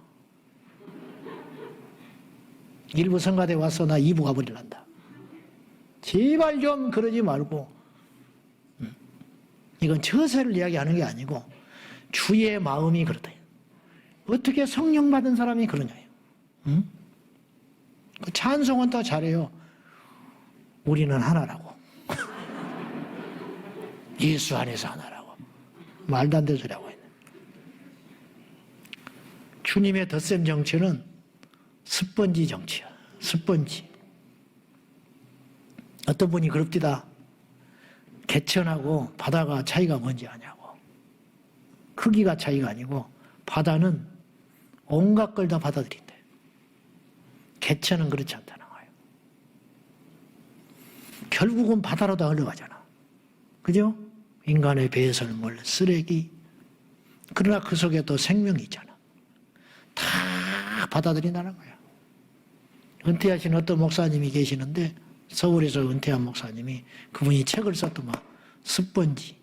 1부 성가대 와서 나 2부 가버리란다. 제발 좀 그러지 말고. 이건 처세를 이야기하는 게 아니고 주의 마음이 그렇다. 어떻게 성령 받은 사람이 그러냐요. 응? 그 찬송은 더 잘해요. 우리는 하나라고. 예수 안에서 하나라고. 말도 안 되는 소리 하고 있네. 주님의 덧셈 정치는 스펀지 정치야. 스펀지. 어떤 분이 그럽디다. 개천하고 바다가 차이가 뭔지 아냐고. 크기가 차이가 아니고 바다는 온갖 걸 다 받아들인대. 개체는 그렇지 않다는 거예요. 결국은 바다로 다 흘러가잖아. 그죠? 인간의 배설물, 쓰레기. 그러나 그 속에 또 생명이 있잖아. 다 받아들인다는 거야. 은퇴하신 어떤 목사님이 계시는데 서울에서 은퇴한 목사님이 그분이 책을 썼더만 스펀지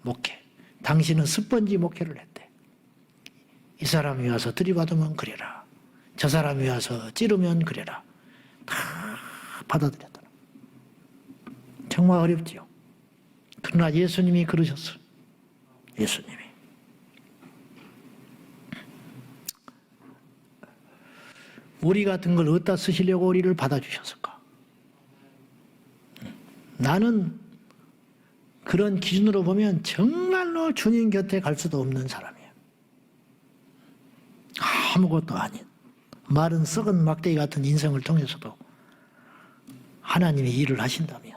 목회. 당신은 스펀지 목회를 했대. 이 사람이 와서 들이받으면 그래라. 저 사람이 와서 찌르면 그래라. 다 받아들였다. 정말 어렵지요. 그러나 예수님이 그러셨어요. 예수님이. 우리 같은 걸 어디다 쓰시려고 우리를 받아주셨을까? 나는 그런 기준으로 보면 정말로 주님 곁에 갈 수도 없는 사람이에요. 아무것도 아닌 마른 썩은 막대기 같은 인생을 통해서도 하나님이 일을 하신다면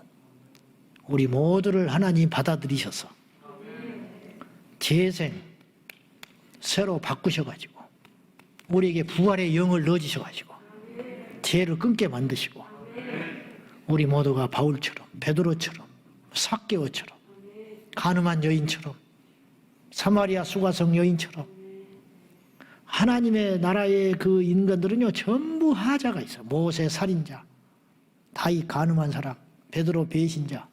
우리 모두를 하나님 받아들이셔서 재생 새로 바꾸셔가지고 우리에게 부활의 영을 넣어주셔가지고 죄를 끊게 만드시고 우리 모두가 바울처럼 베드로처럼 삭개오처럼 가늠한 여인처럼 사마리아 수가성 여인처럼 하나님의 나라의 그 인간들은요 전부 하자가 있어요. 모세 살인자, 다윗 가늠한 사람, 베드로 배신자,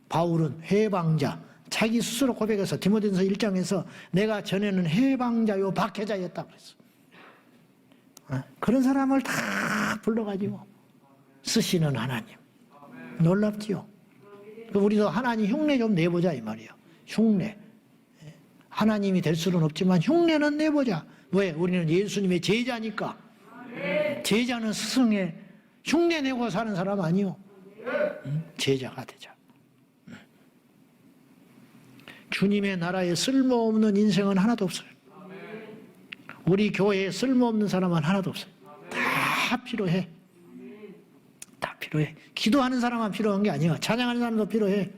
바울은 해방자. 자기 스스로 고백해서 디모데전서 1장에서 내가 전에는 해방자요 박해자였다 그랬어. 그런 사람을 다 불러가지고 쓰시는 하나님. 놀랍지요. 우리도 하나님 흉내 좀 내보자 이 말이에요. 흉내. 하나님이 될 수는 없지만 흉내는 내보자. 왜? 우리는 예수님의 제자니까. 제자는 스승의 흉내 내고 사는 사람 아니요. 제자가 되자. 주님의 나라에 쓸모없는 인생은 하나도 없어요. 우리 교회에 쓸모없는 사람은 하나도 없어요. 다 필요해. 다 필요해. 기도하는 사람만 필요한 게 아니야. 찬양하는 사람도 필요해.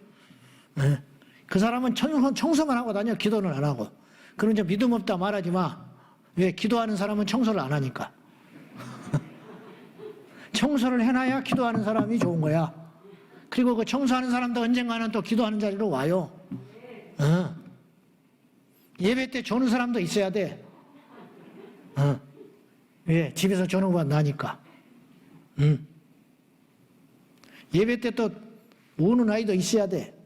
그 사람은 청소만 하고 다녀. 기도는 안 하고. 그런 저 믿음 없다 말하지 마. 왜? 기도하는 사람은 청소를 안 하니까. 청소를 해놔야 기도하는 사람이 좋은 거야. 그리고 그 청소하는 사람도 언젠가는 또 기도하는 자리로 와요. 예배 때 조는 사람도 있어야 돼. 왜? 집에서 조는 것보다 나니까. 예배 때 또 우는 아이도 있어야 돼.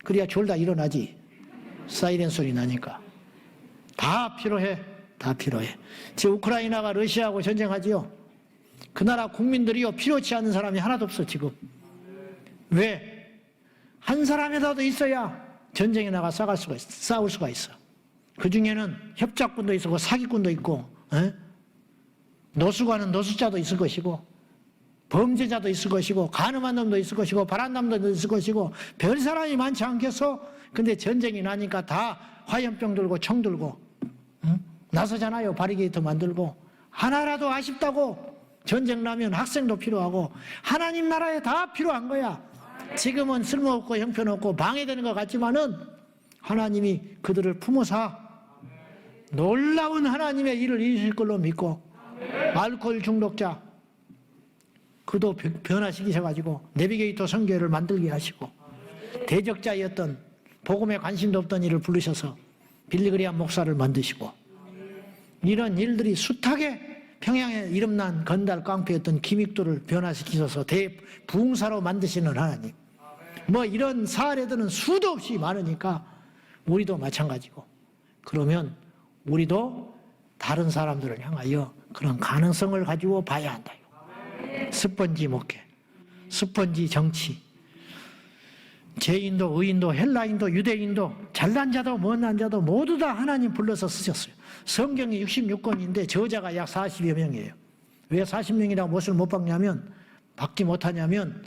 그래야 졸다 일어나지. 사이렌 소리 나니까. 다 필요해. 다 필요해. 지금 우크라이나가 러시아하고 전쟁하지요. 그 나라 국민들이요 필요치 않은 사람이 하나도 없어 지금. 왜? 한 사람이라도 있어야 전쟁에 나가 싸울 수가 있어. 그 중에는 협작군도 있고 사기꾼도 있고 노수관은 노수자도 있을 것이고 범죄자도 있을 것이고 가늠한 놈도 있을 것이고 바란남도 있을 것이고 별 사람이 많지 않겠어? 근데 전쟁이 나니까 다 화염병 들고 총 들고 나서잖아요. 바리게이트 만들고. 하나라도 아쉽다고. 전쟁 나면 학생도 필요하고 하나님 나라에 다 필요한 거야. 지금은 쓸모없고 형편없고 방해되는 것 같지만은 하나님이 그들을 품어사 놀라운 하나님의 일을 이루실 걸로 믿고 알코올 중독자 그도 변화시키셔가지고 내비게이터 선교회를 만들게 하시고 대적자였던 복음에 관심도 없던 이를 부르셔서 빌리그리안 목사를 만드시고 이런 일들이 숱하게 평양에 이름난 건달 깡패였던 김익도를 변화시키셔서 대부흥사로 만드시는 하나님. 뭐 이런 사례들은 수도 없이 많으니까 우리도 마찬가지고 그러면 우리도 다른 사람들을 향하여 그런 가능성을 가지고 봐야 한다. 스펀지 목회, 스펀지 정치, 죄인도 의인도 헬라인도 유대인도 잘난 자도 못난 자도 모두 다 하나님 불러서 쓰셨어요. 성경이 66권인데 저자가 약 40여 명이에요. 왜 40명이라고 못을 못 박냐면 박지 못하냐면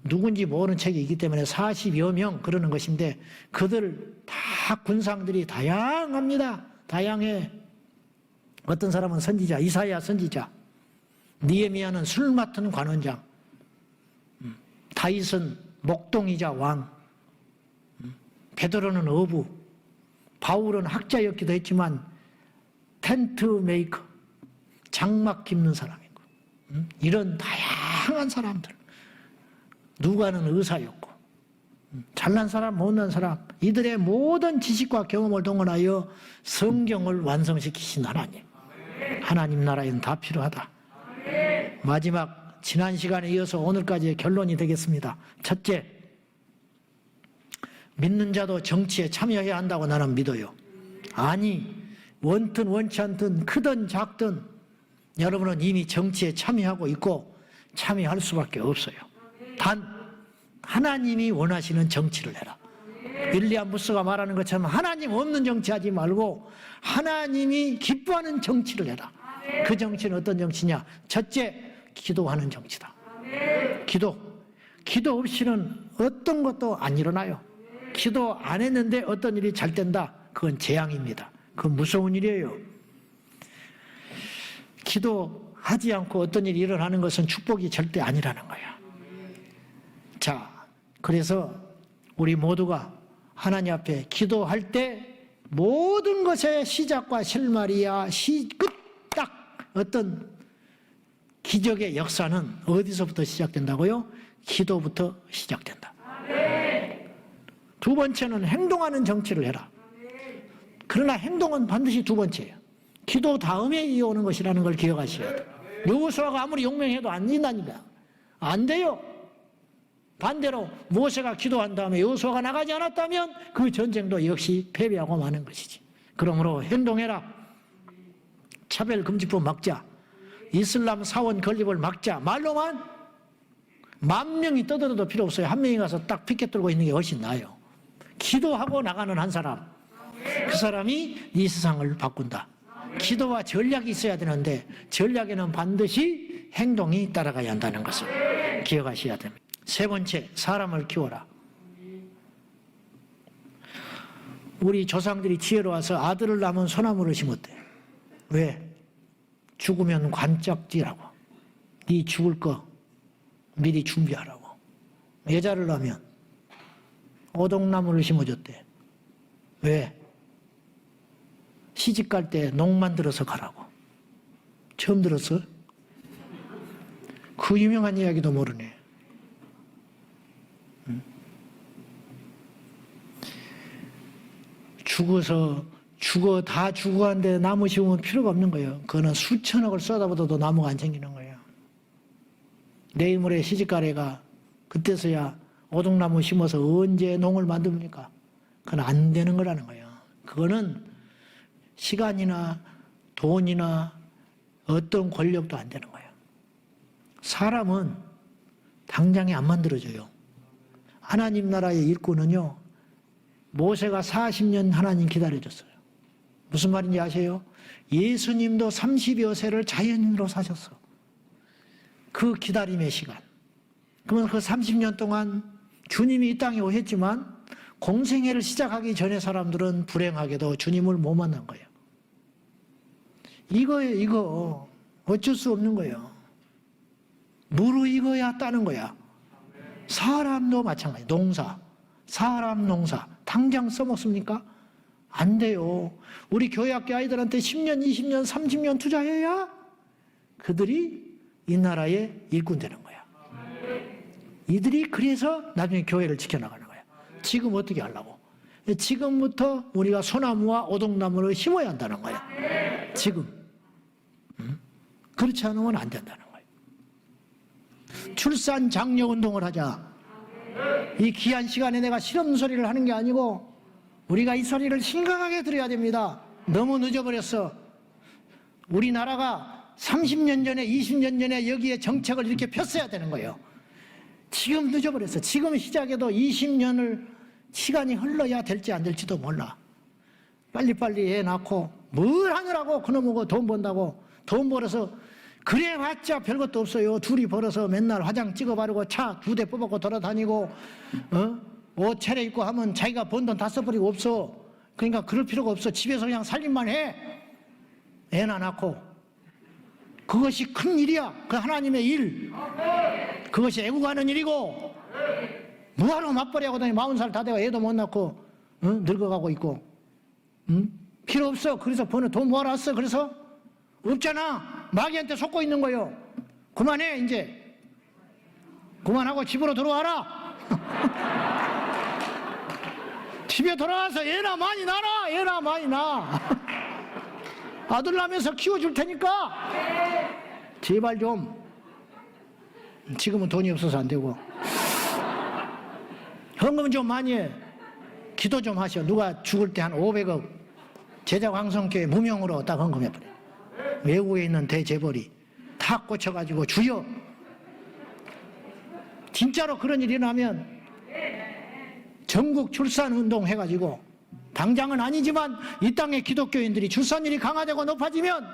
누군지 모르는 책이 있기 때문에 40여 명 그러는 것인데 그들 다 군상들이 다양합니다. 다양해. 어떤 사람은 선지자, 이사야 선지자, 니에미야는 술 맡은 관원장, 다윗은 목동이자 왕, 베드로는 어부, 바울은 학자였기도 했지만 텐트 메이커, 장막 깁는 사람이고, 이런 다양한 사람들. 누가는 의사였고, 잘난 사람, 못난 사람, 이들의 모든 지식과 경험을 동원하여 성경을 완성시키신 하나님. 하나님 나라에는 다 필요하다. 마지막 지난 시간에 이어서 오늘까지의 결론이 되겠습니다. 첫째, 믿는 자도 정치에 참여해야 한다고 나는 믿어요. 아니, 원든 원치 않든 크든 작든 여러분은 이미 정치에 참여하고 있고 참여할 수밖에 없어요. 단 하나님이 원하시는 정치를 해라. 윌리엄 부스가 말하는 것처럼 하나님 없는 정치하지 말고 하나님이 기뻐하는 정치를 해라. 그 정치는 어떤 정치냐? 첫째, 기도하는 정치다. 기도 없이는 어떤 것도 안 일어나요. 기도 안 했는데 어떤 일이 잘 된다. 그건 재앙입니다. 그건 무서운 일이에요. 기도하지 않고 어떤 일이 일어나는 것은 축복이 절대 아니라는 거야. 자, 그래서 우리 모두가 하나님 앞에 기도할 때 모든 것의 시작과 실마리야 끝딱 어떤 기적의 역사는 어디서부터 시작된다고요? 기도부터 시작된다. 두 번째는 행동하는 정치를 해라. 그러나 행동은 반드시 두 번째예요. 기도 다음에 이어오는 것이라는 걸 기억하셔야 돼요. 여호수아가 아무리 용맹해도 안 된다니까. 안 돼요. 반대로 모세가 기도한 다음에 여호수아가 나가지 않았다면 그 전쟁도 역시 패배하고 마는 것이지. 그러므로 행동해라. 차별금지법 막자. 이슬람 사원 건립을 막자. 말로만 10,000명이 떠들어도 필요 없어요. 한 명이 가서 딱 피켓 들고 있는 게 훨씬 나아요. 기도하고 나가는 한 사람, 그 사람이 이 세상을 바꾼다. 기도와 전략이 있어야 되는데 전략에는 반드시 행동이 따라가야 한다는 것을 기억하셔야 됩니다. 세 번째, 사람을 키워라. 우리 조상들이 지혜로워서 아들을 낳으면 소나무를 심었대. 왜? 죽으면 관짝지라고. 네 죽을 거 미리 준비하라고. 여자를 낳으면 오동나무를 심어줬대. 왜? 시집갈 때 농만 들어서 가라고. 처음 들었어? 그 유명한 이야기도 모르네. 다 죽어간데 나무 심으면 필요가 없는 거예요. 그거는 수천억을 쏟아부어도 나무가 안 생기는 거예요. 내일 모레 시집가래가 그때서야 오동나무 심어서 언제 농을 만듭니까? 그건 안 되는 거라는 거예요. 그거는 시간이나 돈이나 어떤 권력도 안 되는 거예요. 사람은 당장에 안 만들어져요. 하나님 나라의 일꾼은요, 모세가 40년 하나님 기다려줬어요. 무슨 말인지 아세요? 예수님도 30여 세를 자연인으로 사셨어. 그 기다림의 시간. 그러면 그 30년 동안 주님이 이 땅에 오셨지만 공생애를 시작하기 전에 사람들은 불행하게도 주님을 못 만난 거예요. 이거예요, 이거. 어쩔 수 없는 거예요. 무르익어야 따는 거야. 사람도 마찬가지. 농사. 사람 농사. 당장 써먹습니까? 안 돼요. 우리 교회학교 아이들한테 10년, 20년, 30년 투자해야 그들이 이 나라의 일꾼 되는 거야. 이들이 그래서 나중에 교회를 지켜나가는 거야. 지금 어떻게 하려고? 지금부터 우리가 소나무와 오동나무를 심어야 한다는 거야. 지금. 그렇지 않으면 안 된다는 거야. 출산 장려 운동을 하자. 이 귀한 시간에 내가 실험 소리를 하는 게 아니고 우리가 이 소리를 심각하게 들어야 됩니다. 너무 늦어버렸어. 우리나라가 30년 전에 20년 전에 여기에 정책을 이렇게 폈어야 되는 거예요. 지금 늦어버렸어. 지금 시작해도 20년을 시간이 흘러야 될지 안 될지도 몰라. 빨리빨리 애 낳고 뭘 하느라고 그놈하고 돈 번다고. 돈 벌어서 그래봤자 별것도 없어요. 둘이 벌어서 맨날 화장 찍어 바르고 차 2대 뽑아고 돌아다니고 옷 차려입고 하면 자기가 번 돈 다 써버리고 없어. 그러니까 그럴 필요가 없어. 집에서 그냥 살림만 해. 애나 낳고. 그것이 큰 일이야. 그 하나님의 일. 그것이 애국하는 일이고 뭐하러 맞벌이 하고 다니 40살 다 돼가 애도 못 낳고 늙어가고 있고 필요 없어. 그래서 버는 돈 모아놨어. 그래서 없잖아. 마귀한테 속고 있는 거요. 그만해 이제. 그만하고 집으로 들어와라. 집에 돌아와서 애나 많이 낳아라. 애나 많이 낳아. 아들 낳으면서 키워줄 테니까 제발 좀. 지금은 돈이 없어서 안 되고. 헌금 좀 많이 해. 기도 좀 하셔. 누가 죽을 때 한 500억 제자광성교회 무명으로 딱 헌금해버려. 외국에 있는 대재벌이 다 꽂혀가지고 주여. 진짜로 그런 일이 일어나면 전국 출산운동 해가지고, 당장은 아니지만 이 땅의 기독교인들이 출산율이 강화되고 높아지면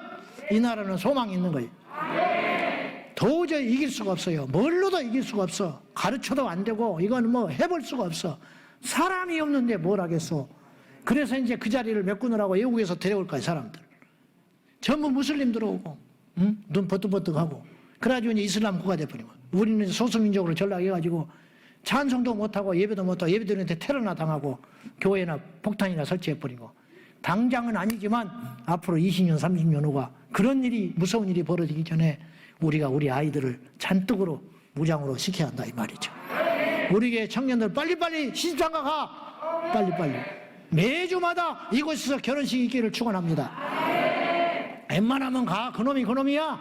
이 나라는 소망이 있는 거예요. 도저히 이길 수가 없어요. 뭘로도 이길 수가 없어. 가르쳐도 안 되고 이건 뭐 해볼 수가 없어. 사람이 없는데 뭘 하겠어. 그래서 이제 그 자리를 메꾸느라고 외국에서 데려올 거야. 사람들 전부 무슬림 들어오고, 응? 눈 버뜩버뜩하고. 그래가지고 이제 이슬람 국가 돼버린 거야. 우리는 소수민족으로 전락해가지고 찬송도 못하고 예배도 못하고, 예배드리는데 테러나 당하고 교회나 폭탄이나 설치해버리고. 당장은 아니지만 앞으로 20년 30년 후가 그런 일이, 무서운 일이 벌어지기 전에 우리가 우리 아이들을 잔뜩으로 무장으로 시켜야 한다 이 말이죠. 우리 교회 청년들 빨리빨리 시집장가 가. 빨리빨리. 매주마다 이곳에서 결혼식 있기를 축원합니다. 웬만하면 가. 그놈이 그놈이야.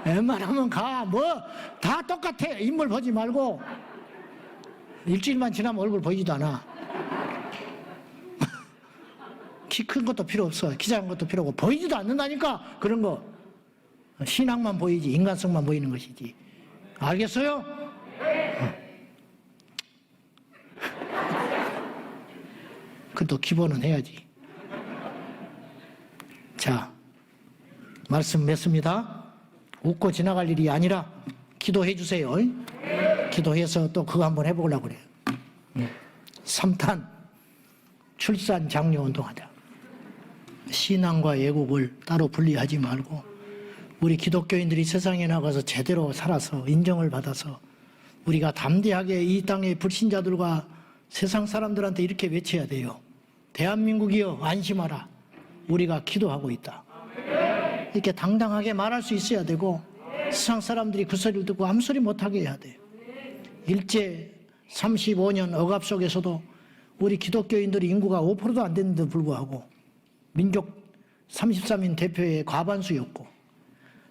웬만하면 가. 뭐 다 똑같아. 인물 보지 말고. 일주일만 지나면 얼굴 보이지도 않아. 키 큰 것도 필요 없어. 키 작은 것도 필요 없고. 보이지도 않는다니까. 그런 거. 신앙만 보이지 인간성만 보이는 것이지. 알겠어요? 그것도 기본은 해야지. 자, 말씀 맺습니다. 웃고 지나갈 일이 아니라 기도해 주세요. 기도해서 또 그거 한번 해보려고 그래요. 3탄 출산 장려 운동하자. 신앙과 애국을 따로 분리하지 말고 우리 기독교인들이 세상에 나가서 제대로 살아서 인정을 받아서 우리가 담대하게 이 땅의 불신자들과 세상 사람들한테 이렇게 외쳐야 돼요. 대한민국이여 안심하라. 우리가 기도하고 있다. 이렇게 당당하게 말할 수 있어야 되고, 세상 사람들이 그 소리를 듣고 아무 소리 못하게 해야 돼요. 일제 35년 억압 속에서도 우리 기독교인들이 인구가 5%도 안 됐는데도 불구하고 민족 33인 대표의 과반수였고,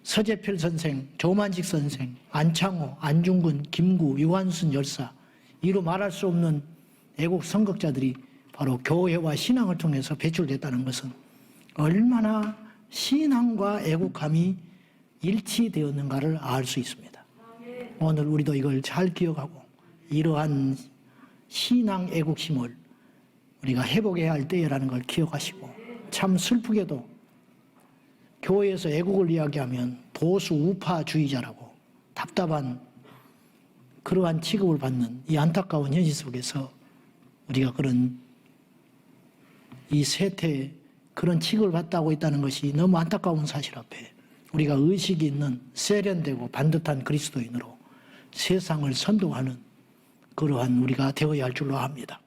서재필 선생, 조만식 선생, 안창호, 안중근, 김구, 유한순 열사, 이루 말할 수 없는 애국 선극자들이 바로 교회와 신앙을 통해서 배출됐다는 것은 얼마나 신앙과 애국함이 일치되었는가를 알 수 있습니다. 오늘 우리도 이걸 잘 기억하고 이러한 신앙 애국심을 우리가 회복해야 할 때라는 걸 기억하시고, 참 슬프게도 교회에서 애국을 이야기하면 보수 우파주의자라고 답답한 그러한 취급을 받는 이 안타까운 현실 속에서 우리가 그런 이 세태에 그런 취급을 받고 있다는 것이 너무 안타까운 사실 앞에 우리가 의식이 있는 세련되고 반듯한 그리스도인으로 세상을 선도하는 그러한 우리가 되어야 할 줄로 압니다.